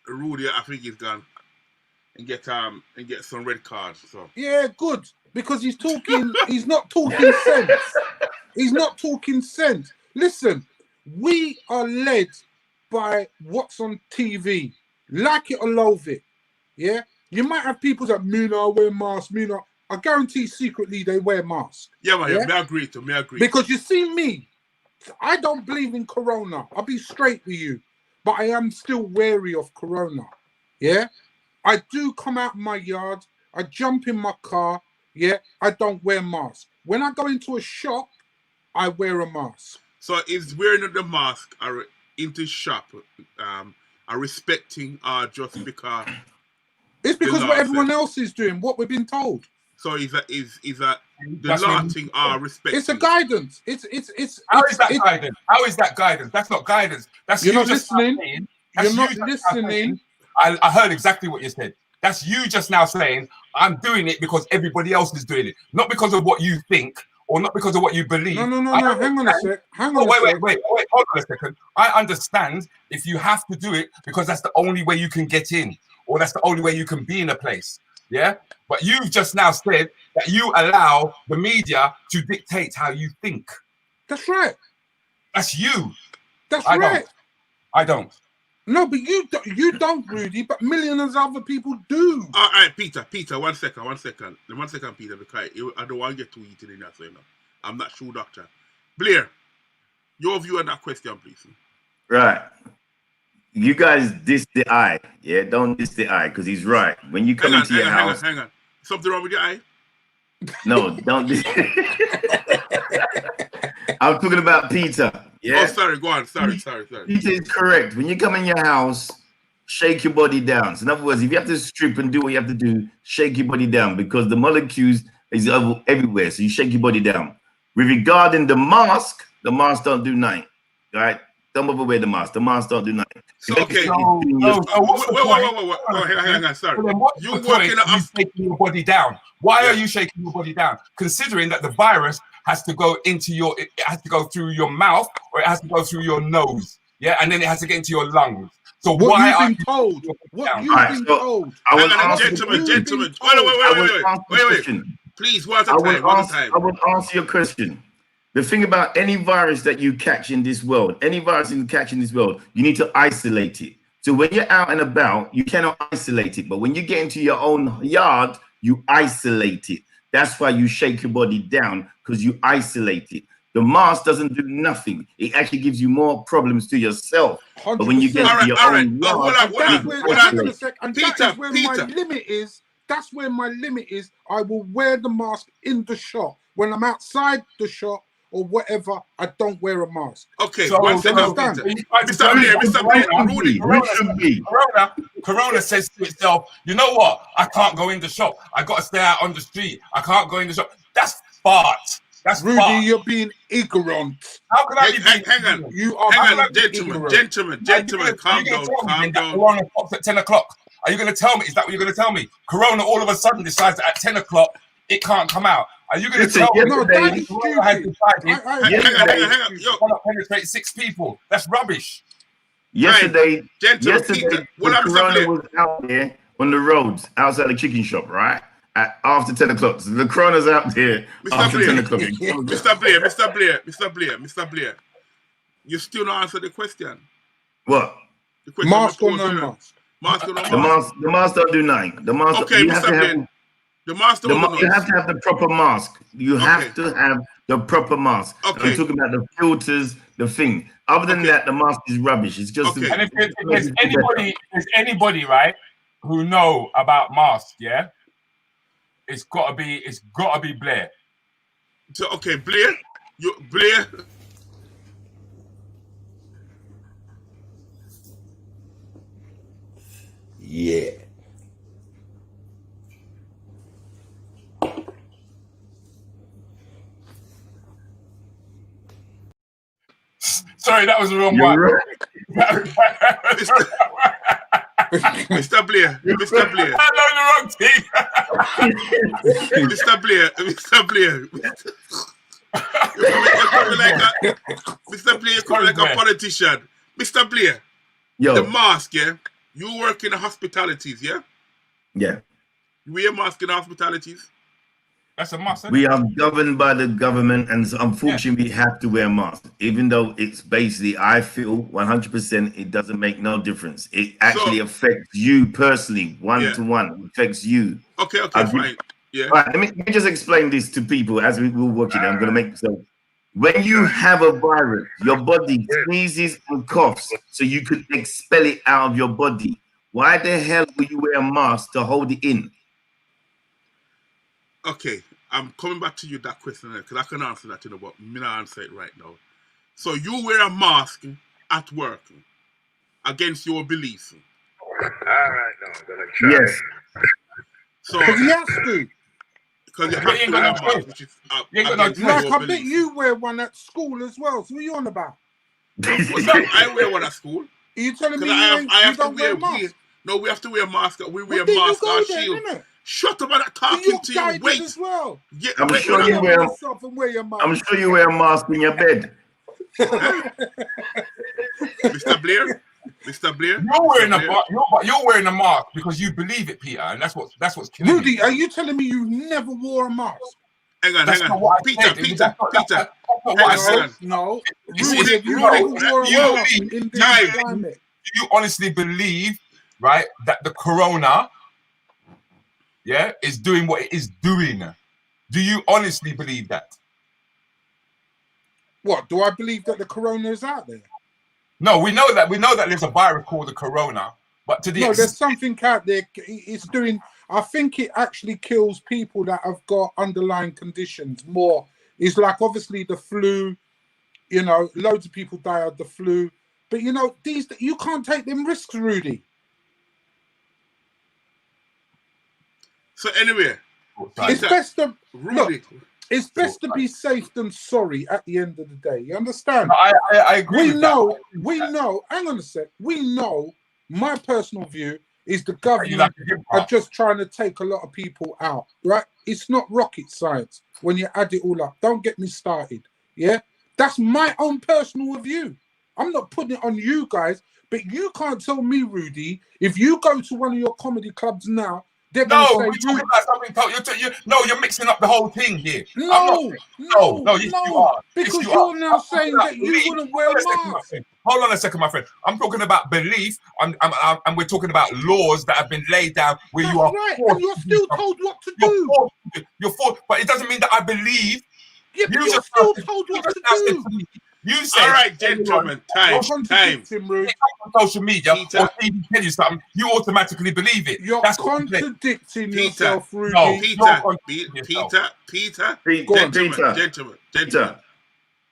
Rudy, I think he's gone and get some red cards. So yeah, good, because he's talking. He's not talking sense. He's not talking sense. Listen, we are led by what's on TV. Like it or loathe it. Yeah, you might have people that wear masks. I guarantee secretly they wear masks. Yeah, man. Yeah? Me agree. Because you see me, I don't believe in Corona. I'll be straight with you. But I am still wary of Corona. Yeah? I do come out my yard. I jump in my car. Yeah? I don't wear mask. When I go into a shop, I wear a mask. So is wearing the mask into shop are respecting just because it's because what everyone else is doing, what we've been told. So is that the last thing are respecting? It's a guidance. It's How is that guidance? How is that guidance? That's not guidance. That's you're you not just listening. You're not listening. I heard exactly what you said. That's you just now saying, I'm doing it because everybody else is doing it. Not because of what you think or not because of what you believe. No. Hang on a sec. Wait. Hold on a second. I understand if you have to do it because that's the only way you can get in or that's the only way you can be in a place. Yeah? But you've just now said that you allow the media to dictate how you think. That's right. That's you. That's right. I don't. No, but you don't, Rudy, but millions of other people do. All right, Peter, 1 second. 1 second, Peter, because I don't want to get too heated in that, so I'm not sure, doctor. Blair, your view on that question, please. Right. You guys diss the eye. Yeah, don't diss the eye, because he's right. When you come into your house... Hang on. Something wrong with your eye? No, don't diss... I'm talking about Peter. Yeah. Oh, sorry. Go on. Sorry. Peter is correct. When you come in your house, shake your body down. So in other words, if you have to strip and do what you have to do, shake your body down because the molecules is everywhere. So you shake your body down. With regarding the mask don't do nothing. All right? Don't overwear the mask. The mask don't do nothing. So, okay. Hang on. Sorry. You working on shaking your body down. Why are you shaking your body down? Considering that the virus has to go it has to go through your mouth or it has to go through your nose. Yeah, and then it has to get into your lungs. So what why are you told? What you've been told? Gentlemen. Wait. Please, one at a time. I will answer your question. The thing about any virus that you catch in this world, you need to isolate it. So when you're out and about, you cannot isolate it. But when you get into your own yard, you isolate it. That's why you shake your body down, because you isolate it. The mask doesn't do nothing. It actually gives you more problems to yourself. 100%. But when you get to your own yard, that's where my limit is. That's where my limit is. I will wear the mask in the shop. When I'm outside the shop or whatever, I don't wear a mask. Okay, so, 1 second, Mr. Blair, Corona says to itself, you know what? I can't go in the shop. I got to stay out on the street. I can't go in the shop. That's fart. That's Rudy, fart. You're being ignorant. How can I be hang on. You are gentlemen, calm down. Corona stops at 10 o'clock. Are you going to tell me? Is that what you're going to tell me? Corona all of a sudden decides that at 10 o'clock it can't come out. Are you going to tell me? No, that is stupid. Hang on. You want to penetrate 6 people. That's rubbish. Yesterday, Peter, Corona was out there on the roads outside the chicken shop, right? After 10 o'clock. So the Corona's out there after 10 o'clock. Mr. Blair, you still not answer the question. What? The question mask or no mask? Mask or no mask? The mask don't do nothing. The mask. Okay, Mr. Blair. The mask don't do nothing. You have to have the proper mask. You have to have the proper mask. Okay. I'm talking about the filters, the thing. Other than that, the mask is rubbish. It's just. Okay. And if there's anybody, right, who know about masks, yeah, it's gotta be Blair. So okay, Blair. Blair. Yeah. Sorry, that was the wrong one. Right. Mr. Blair. Mr. Blair. I know the wrong thing. Mr. Blair. Mr. Blair. You're coming like a politician. Mr. Blair. Yo. The mask, yeah? You work in the hospitalities, yeah? Yeah. You wear a mask in the hospitalities? That's a must. We are governed by the government, and so unfortunately, we have to wear masks. Even though it's basically, I feel 100%, it doesn't make no difference. It actually affects you personally, one to one. It affects you. Okay, fine. Yeah. All right, let me just explain this to people as we will watch it. I'm going to make so. When you have a virus, your body sneezes and coughs, so you could expel it out of your body. Why the hell will you wear a mask to hold it in? Okay, I'm coming back to you that question because I can answer that, but I'm not answer it right now. So you wear a mask at work against your beliefs. All right, now I'm gonna try. Yes. So because he has to. Because you have to wear a mask, which is against your like I bet beliefs. you wear one at school as well. So what are you on about? What's up? I wear one at school. Are you telling me I have to don't wear wear a mask? No, we have to wear a mask. We wear Well, a mask or then, shield. innit? Shut up! I'm not talking You're to you. guided Wait. as well. Yeah, I'm wait, sure you wear. I'm sure you wear a mask in your bed. Mr. Blair. Mr. Blair. You're wearing a mask because you believe it, Peter, and that's what's killing Rudy, me. are you telling me you never wore a mask? Hang on. Peter. No. Rudy, you never wore a mask in this climate. Do you honestly believe, right, that the corona, is doing what it is doing? Do you honestly believe that? What, do I believe that the corona is out there? No, we know that there's a virus called the corona, but to the there's something out there. It's doing. I think it actually kills people that have got underlying conditions more. It's like obviously the flu. Loads of people die of the flu, but these you can't take them risks, Rudy. So anyway, it's best to Rudy. Look, it's best to be safe than sorry at the end of the day. You understand? No, I agree. We know. Hang on a sec. We know. My personal view is the government are just trying to take a lot of people out. Right? It's not rocket science when you add it all up. Don't get me started. Yeah, that's my own personal view. I'm not putting it on you guys, but you can't tell me, Rudy, if you go to one of your comedy clubs now. We're talking about something totally. You're mixing up the whole thing here. No, yes, you are. Because yes, you're now saying that you wouldn't wear a mask. Hold on a second, my friend. I'm talking about belief, and we're talking about laws that have been laid down where That's you are. Right, and you're still told what to do. You're forced, but it doesn't mean that I believe. Yeah, but you're still told what to do. You said, all right, gentlemen, time. On social media, Peter, or TV tell you something, you automatically believe it. You're contradicting yourself, Rudy. No, Peter. Gentlemen.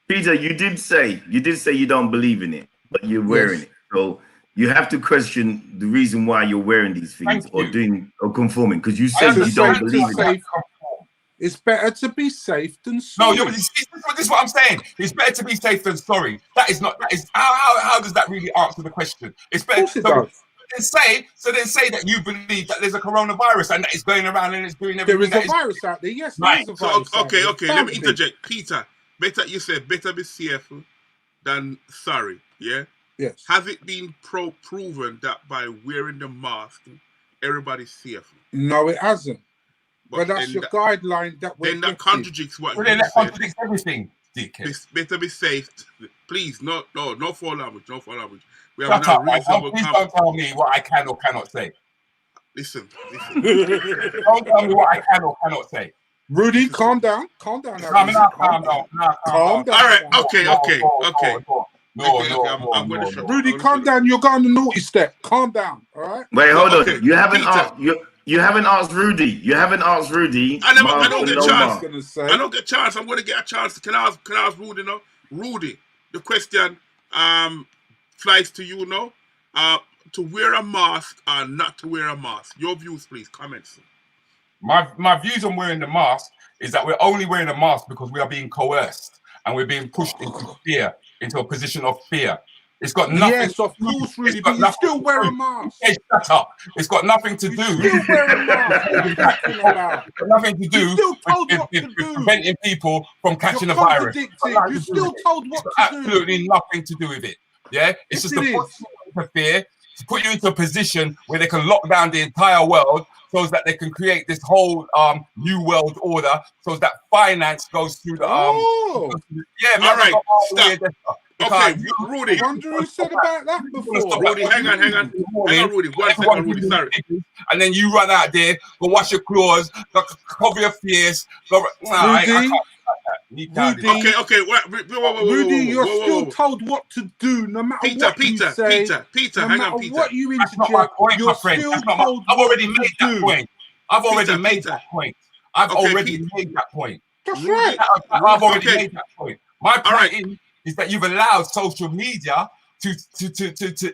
Peter, you did say you don't believe in it, but you're wearing it. So you have to question the reason why you're wearing these things or conforming, because you said you don't believe in it. It's better to be safe than sorry. No, this is what I'm saying. It's better to be safe than sorry. That is how does that really answer the question? It's better. Then say that you believe that there's a coronavirus and that it's going around and it's doing everything. There is a virus out there. Yes, right. There is a virus okay. Let me interject, Peter. You said better be safe than sorry. Yeah. Yes. Has it been proven that by wearing the mask, everybody's safe? No, it hasn't. But that's your guideline that we're then that contradicts what you said. That contradicts everything. Better be safe. Please, no foul language. We have no reasonable. Please don't tell me what I can or cannot say. Listen. Don't tell me what I can or cannot say. Rudy, calm down. Calm down. Calm down. Calm down. All right. Okay. No, I'm going to shut up. Rudy, calm down. You're going the naughty step. Calm down. All right. Wait, hold Okay, on. You haven't Peter. asked. You haven't asked Rudy. You haven't asked Rudy. I don't get a chance. I don't get a chance. I'm going to get a chance. Can I ask Rudy now? Rudy, the question flies to you now. To wear a mask or not to wear a mask. Your views, please. Comments. My views on wearing the mask is that we're only wearing a mask because we are being coerced and we're being pushed into fear, into a position of fear. It's got nothing. Yes, of course, Rudy, but you still wear a mask. Hey, shut up. It's got nothing to do. Still wear a mask. What are you talking about? It's got nothing to do with preventing people from catching a virus. You're still told what to do. Absolutely nothing to do with it. Yeah, it's just to put you into fear, to put you into a position where they can lock down the entire world, so that they can create this whole new world order, so that finance goes through the yeah. All right, stop. Okay, Rudy. I wonder who said about that before. Rudy, hang on, Rudy. 1 second, Rudy. Sorry. And then you run out there, go wash your clothes, go cover your face. Go, Rudy. Okay. Rudy, you're still told what to do, no matter what you say. Peter, no hang matter on, Peter. what you That's not my point, you're my friend. still That's not told I've already what made to that do. point. I've already made Peter. that point. I've already made that point. That's right. I've already made that point. My point is that you've allowed social media to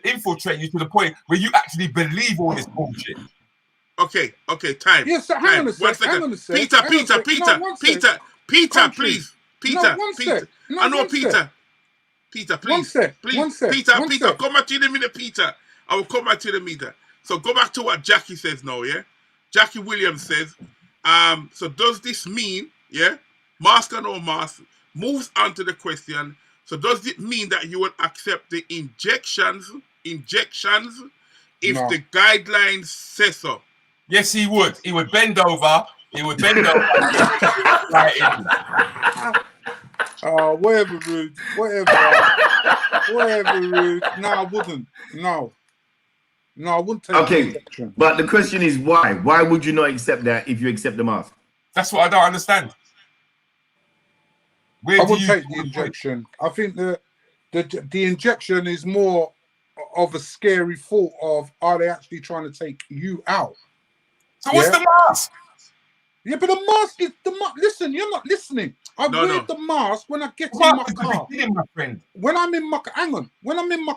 infiltrate you to the point where you actually believe all this bullshit. Okay, time. Yes, so hang on a sec. Peter, please. Peter. I know Peter. Peter, please. Peter, come back to you in a minute, Peter. I will come back to you in a minute. So go back to what Jackie says now, yeah? Jackie Williams says, so does this mean, mask or no mask, moves on to the question, so does it mean that you would accept the injections if the guidelines say so? Yes, he would. He would bend over. Whatever, Rude. Whatever, Rude. No, I wouldn't. No, I wouldn't take the injection. But the question is why? Why would you not accept that if you accept the mask? That's what I don't understand. I wouldn't take the injection. I think the injection is more of a scary thought of, are they actually trying to take you out? So what's the mask? Yeah, but the mask is the mask. Listen, you're not listening. I wear the mask when I get in my car. My friend. When I'm in my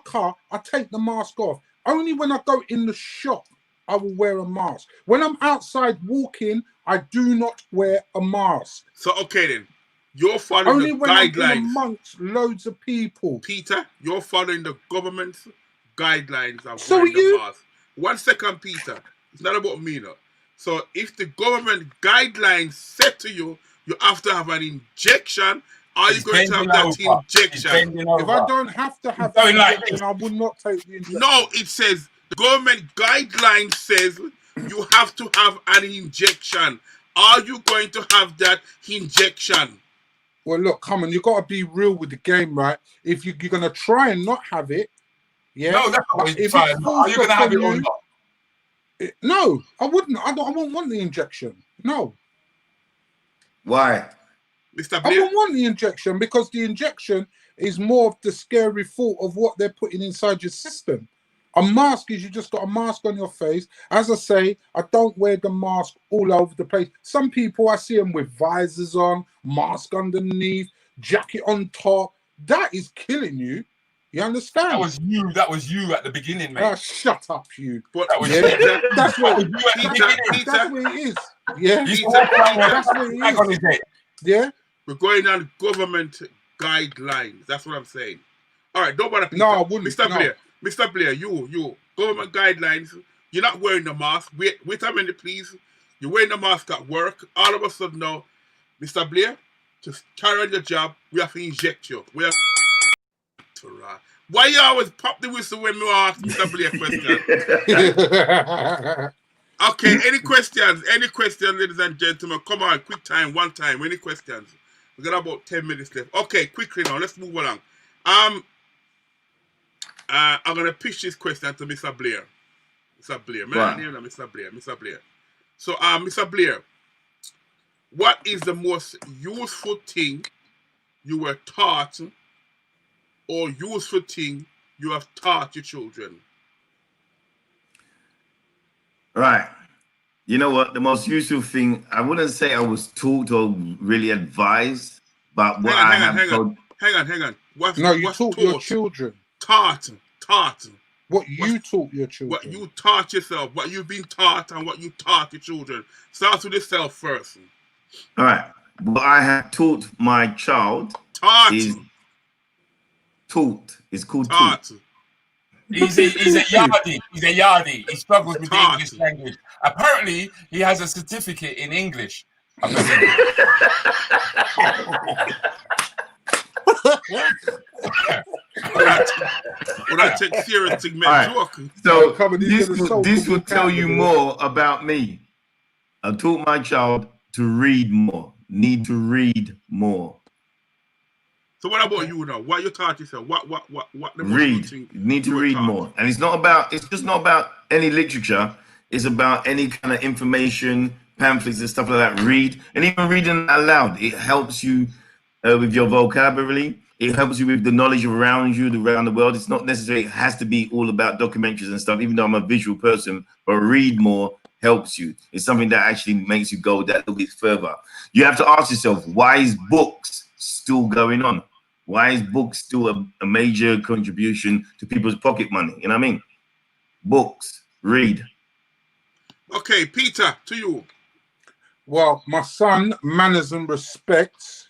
car, I take the mask off. Only when I go in the shop, I will wear a mask. When I'm outside walking, I do not wear a mask. So okay then, you're following only the when guidelines. I'm amongst loads of people. Peter, you're following the government's guidelines of So wearing you? the mask. 1 second, Peter. It's not about me now. So if the government guidelines said to you, you have to have an injection, are you going to have that injection? If I don't have to have the injection, I would not take the injection. No, it says the government guideline says you have to have an injection. Are you going to have that injection? Well, look, come on, you got to be real with the game, right? If you're going to try and not have it, no, that's not what you're trying. Are you going to have it or not? No, I wouldn't. I wouldn't want the injection. No. Why? Mr. Blair? I wouldn't want the injection because the injection is more of the scary thought of what they're putting inside your system. A mask is you just got a mask on your face. As I say, I don't wear the mask all over the place. Some people, I see them with visors on, mask underneath, jacket on top. That is killing you. You understand? That was you at the beginning, mate. Shut up, you. But that was that's what you at the beginning. That's what it is. Yeah. That's what it is. Yeah. We're going on government guidelines. That's what I'm saying. All right, don't bother. Peter. No, I wouldn't. Mr. Blair, you government guidelines. You're not wearing the mask. Wait a minute, please. You're wearing the mask at work. All of a sudden now, Mr. Blair, to carry on your job, we have to inject you. We have Why you always pop the whistle when we ask Mr. Blair question? Okay, any questions? Any questions, ladies and gentlemen? Come on, quick time, one time. Any questions? We got about 10 minutes left. Okay, quickly now, let's move along. I'm gonna pitch this question to Mr. Blair. Mr. Blair. Mr. Blair. So, Mr. Blair, what is the most useful thing you were taught or useful thing you have taught your children? Right. You know what? The most useful thing, I wouldn't say I was taught or really advised, but what Hang on. What's you taught your taught? children. Taught. What you taught your children. What you taught yourself, what you've been taught, and what you taught your children. Start with yourself first. All right. What I have taught my child is taught. It's called taught. He's a yardie. He's a yardie. He struggles with the English language. Apparently, he has a certificate in English. I take serious to make joke. So this will tell you more about me. I taught my child to read more. Need to read more. So what about you now? What you taught yourself? What the read. Need to read more. And it's just not about any literature. It's about any kind of information, pamphlets and stuff like that. Read. And even reading out loud. It helps you with your vocabulary. It helps you with the knowledge around you, around the world. It's not necessarily, it has to be all about documentaries and stuff, even though I'm a visual person, but read more helps you. It's something that actually makes you go that little bit further. You have to ask yourself, why is books still going on? Why is books still a major contribution to people's pocket money? You know what I mean? Books, read. Okay, Peter, to you. Well, my son, manners and respect.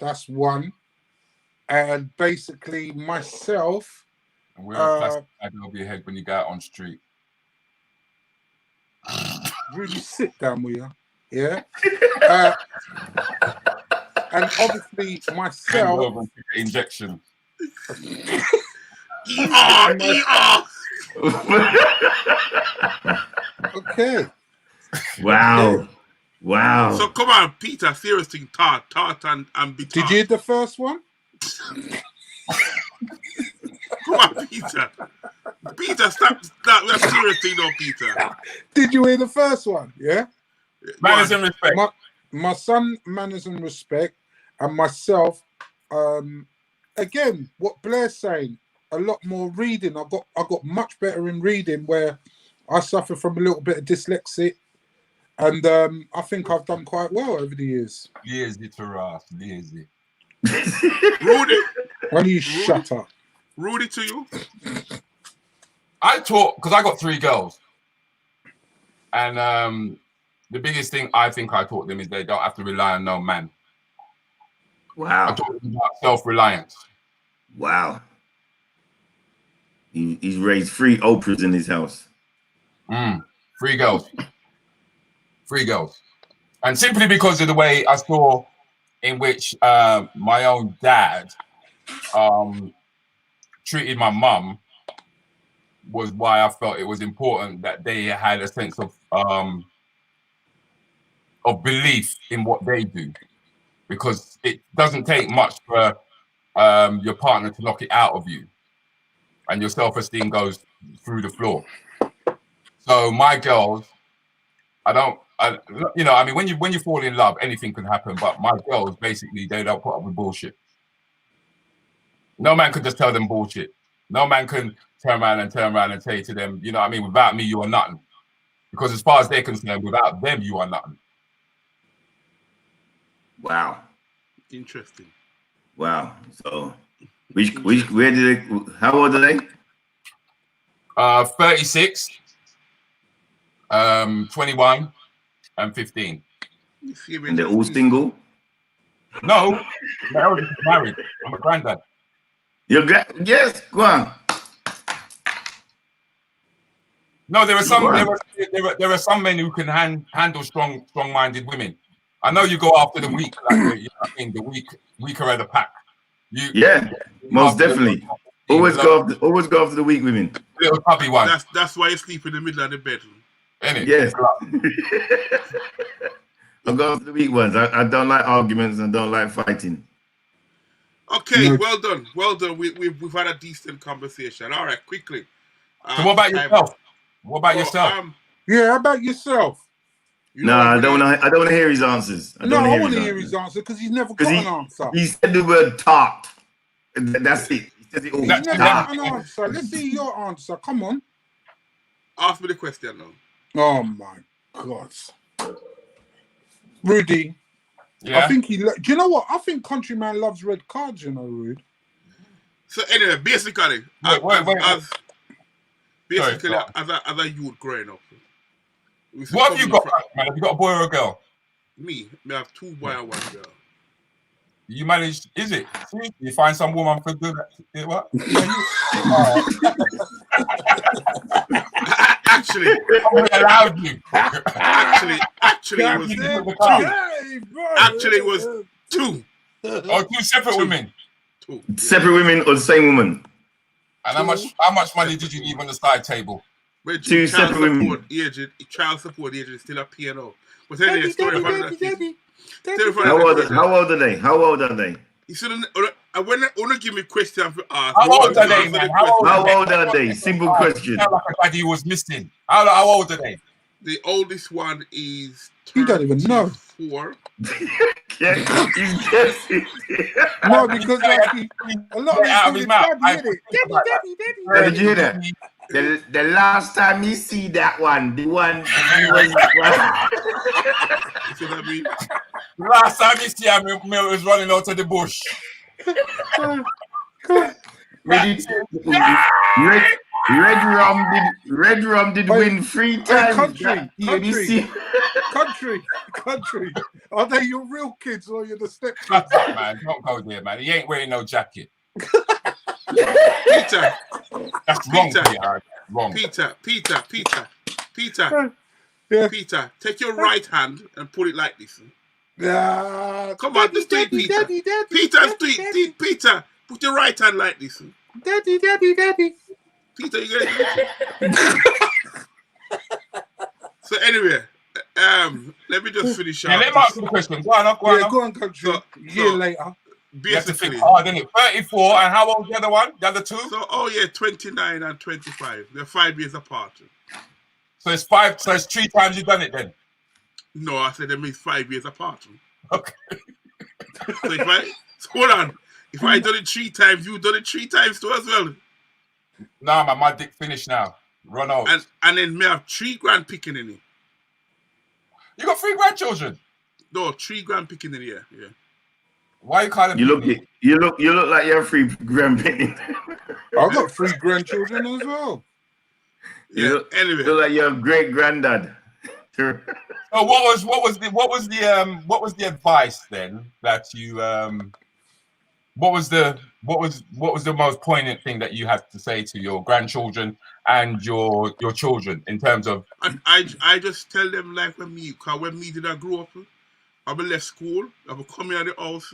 That's one. And basically myself. And wear a plastic bag over your head when you go out on the street. Really sit down with you. Yeah. And obviously myself. Injection. Okay. Wow. Wow. So come on, Peter, serious thing, taught and be taught. Did you hear the first one? Come on, Peter. Peter, stop. We're serious thing now, Peter. Did you hear the first one? Yeah. Manners and respect. My son, manners and respect, and myself. Again, what Blair's saying, a lot more reading. I got much better in reading, where I suffer from a little bit of dyslexia, and I think I've done quite well over the years. Lazy to Ross, lazy. Rudy, why do you shut up? Rudy, to you. I taught, because I got 3 girls, and the biggest thing I think I taught them is they don't have to rely on no man. Wow. I taught them about self-reliance. Wow. He's raised 3 Oprahs in his house. 3 girls. 3 girls. And simply because of the way I saw in which my own dad treated my mum was why I felt it was important that they had a sense of belief in what they do, because it doesn't take much for your partner to knock it out of you, and your self-esteem goes through the floor. So my girls, when you fall in love, anything can happen. But my girls, basically, they don't put up with bullshit. No man could just tell them bullshit. No man can turn around and say to them, you know what I mean, without me, you are nothing. Because as far as they're concerned, without them, you are nothing. Wow. Interesting. Wow. So, where did they? How old are they? 36, 21, and 15. And they're all single? No, they're already married. I'm a granddad. Yes, go on. No, there are some men who can handle strong-minded women. I know you go after the weak, the weaker of the pack. Most definitely. Always go after the weak women. Little puppy one. That's why you sleep in the middle of the bed. Ain't it? Yes. I go after the weak ones. I don't like arguments and don't like fighting. Okay, well done. We've had a decent conversation. All right, quickly. So what about yourself? What about yourself? Yeah, how about yourself? No, I don't want to hear his answers. I want to hear his answer because he's never got an answer. He said the word tart. That's it. He said it all. He's never got an answer. Let's see your answer. Come on. Ask me the question now. Oh my God. Rudy. Yeah. I think do you know what? I think Countryman loves red cards, you know, Rude. So anyway, basically, as a youth growing up. What have you got, man? Have you got a boy or a girl? Me have 2 boys and 1 girl. You managed, is it? You find some woman for good? What? Actually, allowed you. Actually, it was 2. Oh, 2 separate women. 2 separate women or the same woman? And how much money did you leave on the side table? 2 separate women. Child support agent is still a P&O. But anyway, story How old are they? You should I want to give me a question for ask. How old are they, man? How old are they? Simple question. Like a daddy was missing. How old are they? The oldest one is. You don't even know. 4. Yeah, he's guessing. No, because like a lot of out of his mouth. Daddy. Did you hear that? The last time you see that one, the one he was. The last time you see him, Mel was running out of the bush. Red Rum did win 3 times. Country. Are they your real kids or you're the step kids? Man, don't go there, man. He ain't wearing no jacket. Peter. That's wrong, Peter. Wrong. Peter. Yeah. Peter, take your right hand and put it like this. Yeah. Come on, just do it, Peter. Peter, put your right hand like this. Daddy. Peter, you get it? So anyway, let me just finish Yeah, let me ask you the question. Go on, Country. Year later. You have to think hard, didn't it? 34, and how old the other one? The other 2? So, 29 and 25. They're 5 years apart. So it's 5. So it's 3 times you've done it then. No, I said they mean 5 years apart. Okay. Hold on. If I done it 3 times, you done it 3 times too as well. Nah, man, my dick finished now. Run out. And then me have 3 grand picking in it. You got 3 grandchildren? No, 3 grand picking in it. Yeah. Why you calling you look like you have 3 grand picking. I've got 3 grandchildren as well. Anyway, look like you have great granddad. So what was the advice then that you what was the most poignant thing that you had to say to your grandchildren and your children in terms of? I just tell them like when me did I grow up, I left school, I would come in the house,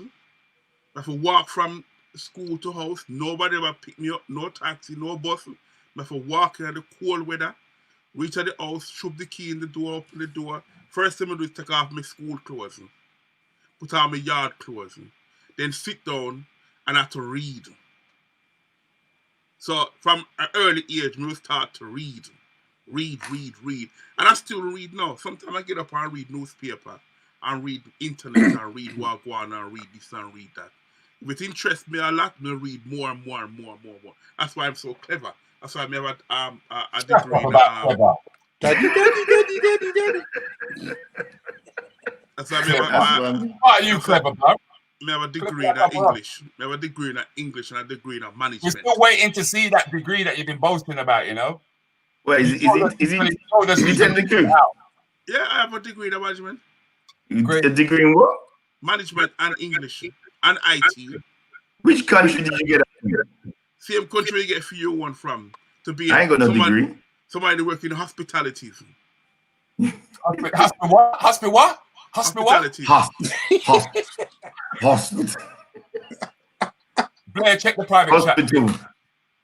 I would walk from school to house, nobody ever pick me up, no taxi, no bus. I have to walk in the cold weather, reach at the house, shove the key in the door, open the door. First thing I do is take off my school clothes, put on my yard clothes, then sit down and I have to read. So from an early age, I start to read. And I still read now. Sometimes I get up and read newspaper and read internet and read what go on and read this and read that. If it interests me a lot, I read more and more. That's why I'm so clever. That's why I have a degree in Daddy. That's why Are you clever, bro? I have a degree in English. I have a degree in English and a degree in management. We're still waiting to see that degree that you've been boasting about, you know? Wait, is he telling the truth? Yeah, I have a degree in management. A degree in what? Management and English and IT. Which country did you get out? Same country you get for your one from. To be I ain't got no degree. Somebody working in hospitality. Hospitality. Hospital. Blair, check the private Hospital. chat.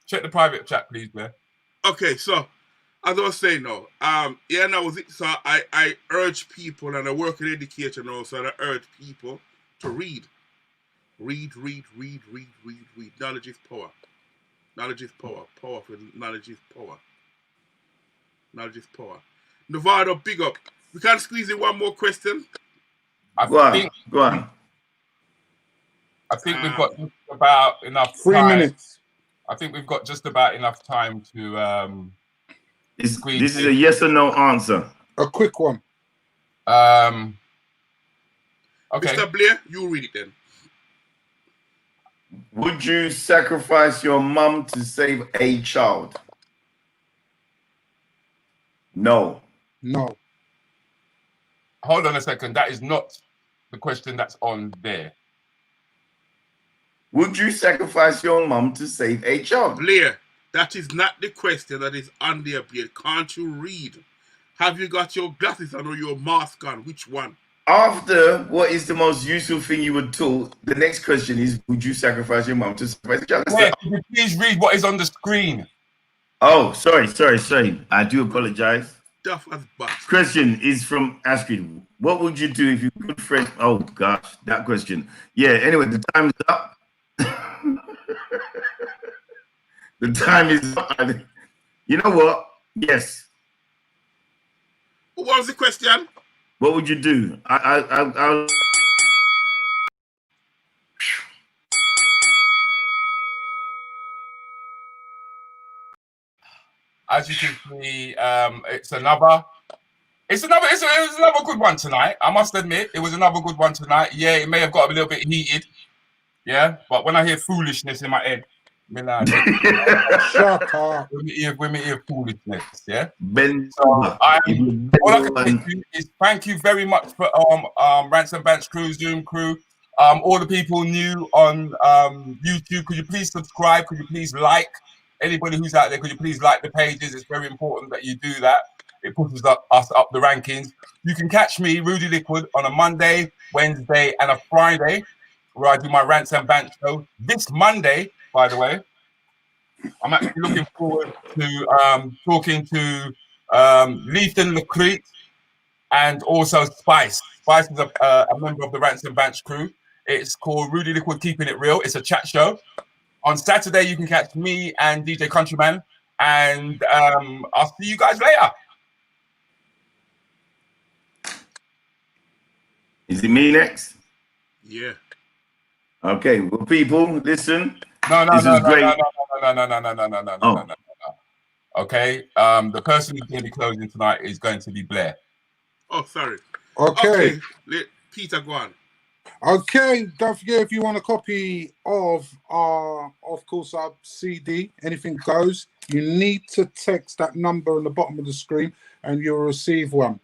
Check the private chat, please, Blair. Okay, so as I was saying now, so I urge people, and I work in education also, and I urge people to read. Read. Knowledge is power. Knowledge is power. Knowledge is power. Nevada, big up. We can squeeze in one more question. Go on. I think we've got just about enough 3 time. minutes. I think we've got just about enough time to This is a yes or no answer. A quick one. Okay. Mr. Blair, you read it then. Would you sacrifice your mum to save a child? No. No. Hold on a second. That is not the question that's on there. Would you sacrifice your mum to save a child? Blair, that is not the question that is on there, Blair. Can't you read? Have you got your glasses on or your mask on? Which one? After what is the most useful thing you were taught, the next question is, would you sacrifice your mum to sacrifice a child? Yeah, could you please read what is on the screen? Oh, sorry. I do apologize. Duff as bust. Question is from Astrid. What would you do if you could friend? Oh gosh, that question. Yeah. Anyway, the time is up. The time is up. You know what? Yes. What was the question? What would you do? I'll... As you can see, it was another good one tonight. I must admit, it was another good one tonight. Yeah, it may have got a little bit heated. Yeah, but when I hear foolishness in my head, Shut up. When we hear foolishness, yeah. So all I can say is thank you very much for Ransom Banks crew, Zoom crew, all the people new on YouTube. Could you please subscribe? Could you please like? Anybody who's out there, could you please like the pages? It's very important that you do that. It pushes us up the rankings. You can catch me, Rudy Liquid, on a Monday, Wednesday, and a Friday, where I do my Rants and Bants show. This Monday, by the way, I'm actually looking forward to talking to Lethan Lecrete and also Spice. Spice is a member of the Rants and Bants crew. It's called Rudy Liquid Keeping It Real. It's a chat show. On Saturday, you can catch me and DJ Countryman, and I'll see you guys later. Is it me next? Yeah. Okay. Well, people, listen. No. Okay. The person who's going to be closing tonight is going to be Blair. Oh, sorry. Okay. Let Peter go on. Okay, don't forget, if you want a copy of our CD, Anything Goes, you need to text that number on the bottom of the screen and you'll receive one.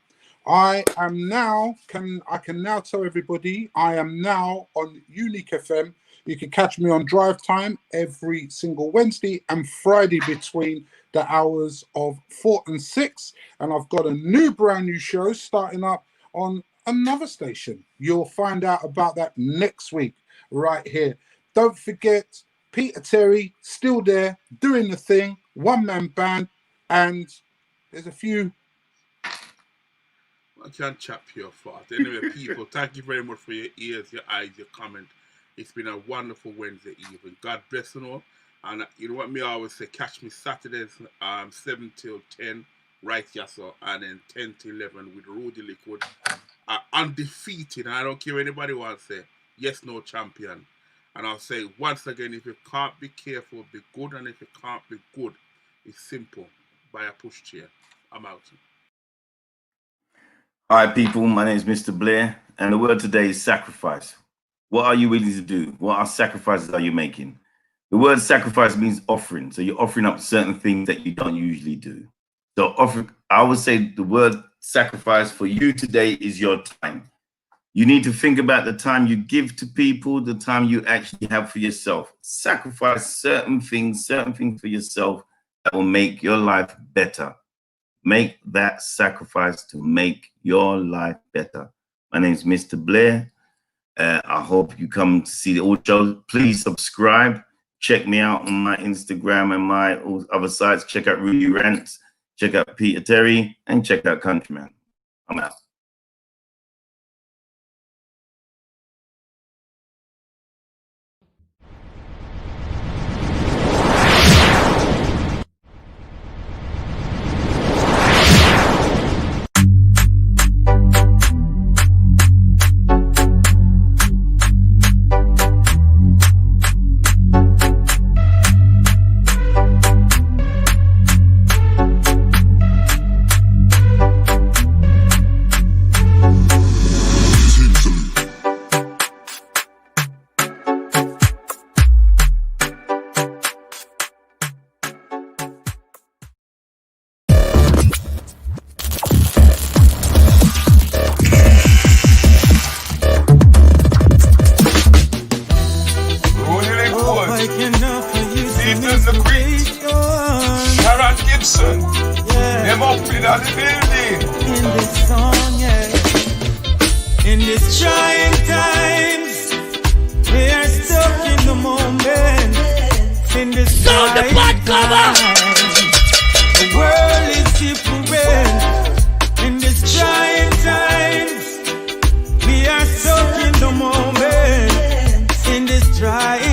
I can now tell everybody I am now on Unique FM. You can catch me on Drive Time every single Wednesday and Friday between the hours of 4 and 6. And I've got a brand new show starting up on another station. You'll find out about that next week right here. Don't forget, Peter Terry still there doing the thing, one-man band, and there's a few. I can't chap your fart. Anyway, people, thank you very much for your ears, your eyes, your comment. It's been a wonderful Wednesday evening. God bless you all. And you know what me always say, catch me Saturdays 7 till 10 right here, so, and then 10 to 11 with Rudy Liquid. Undefeated, and I don't care what anybody wants to say, yes, no champion. And I'll say once again, if you can't be careful, be good, and if you can't be good, it's simple. Buy a pushchair. I'm out. Hi, people. My name is Mr. Blair, and the word today is sacrifice. What are you willing to do? What sacrifices are you making? The word sacrifice means offering. So you're offering up certain things that you don't usually do. So I would say the word sacrifice for you today is your time. You need to think about the time you give to people, the time you actually have for yourself. Sacrifice certain things for yourself that will make your life better. Make that sacrifice to make your life better. My name is Mr. Blair. I hope you come to see the old show. Please subscribe. Check me out on my Instagram and my other sites. Check out Rudy Rants. Check out Peter Terry and check out Countryman. I'm out. I can offer you some the Queen, inspiration. Sharon Gibson, Yeah. them up in the building. In this song, yeah. In these trying times, we are stuck in the moment. In this trying times, the world is different. In this trying times, we are stuck in the moment. In this trying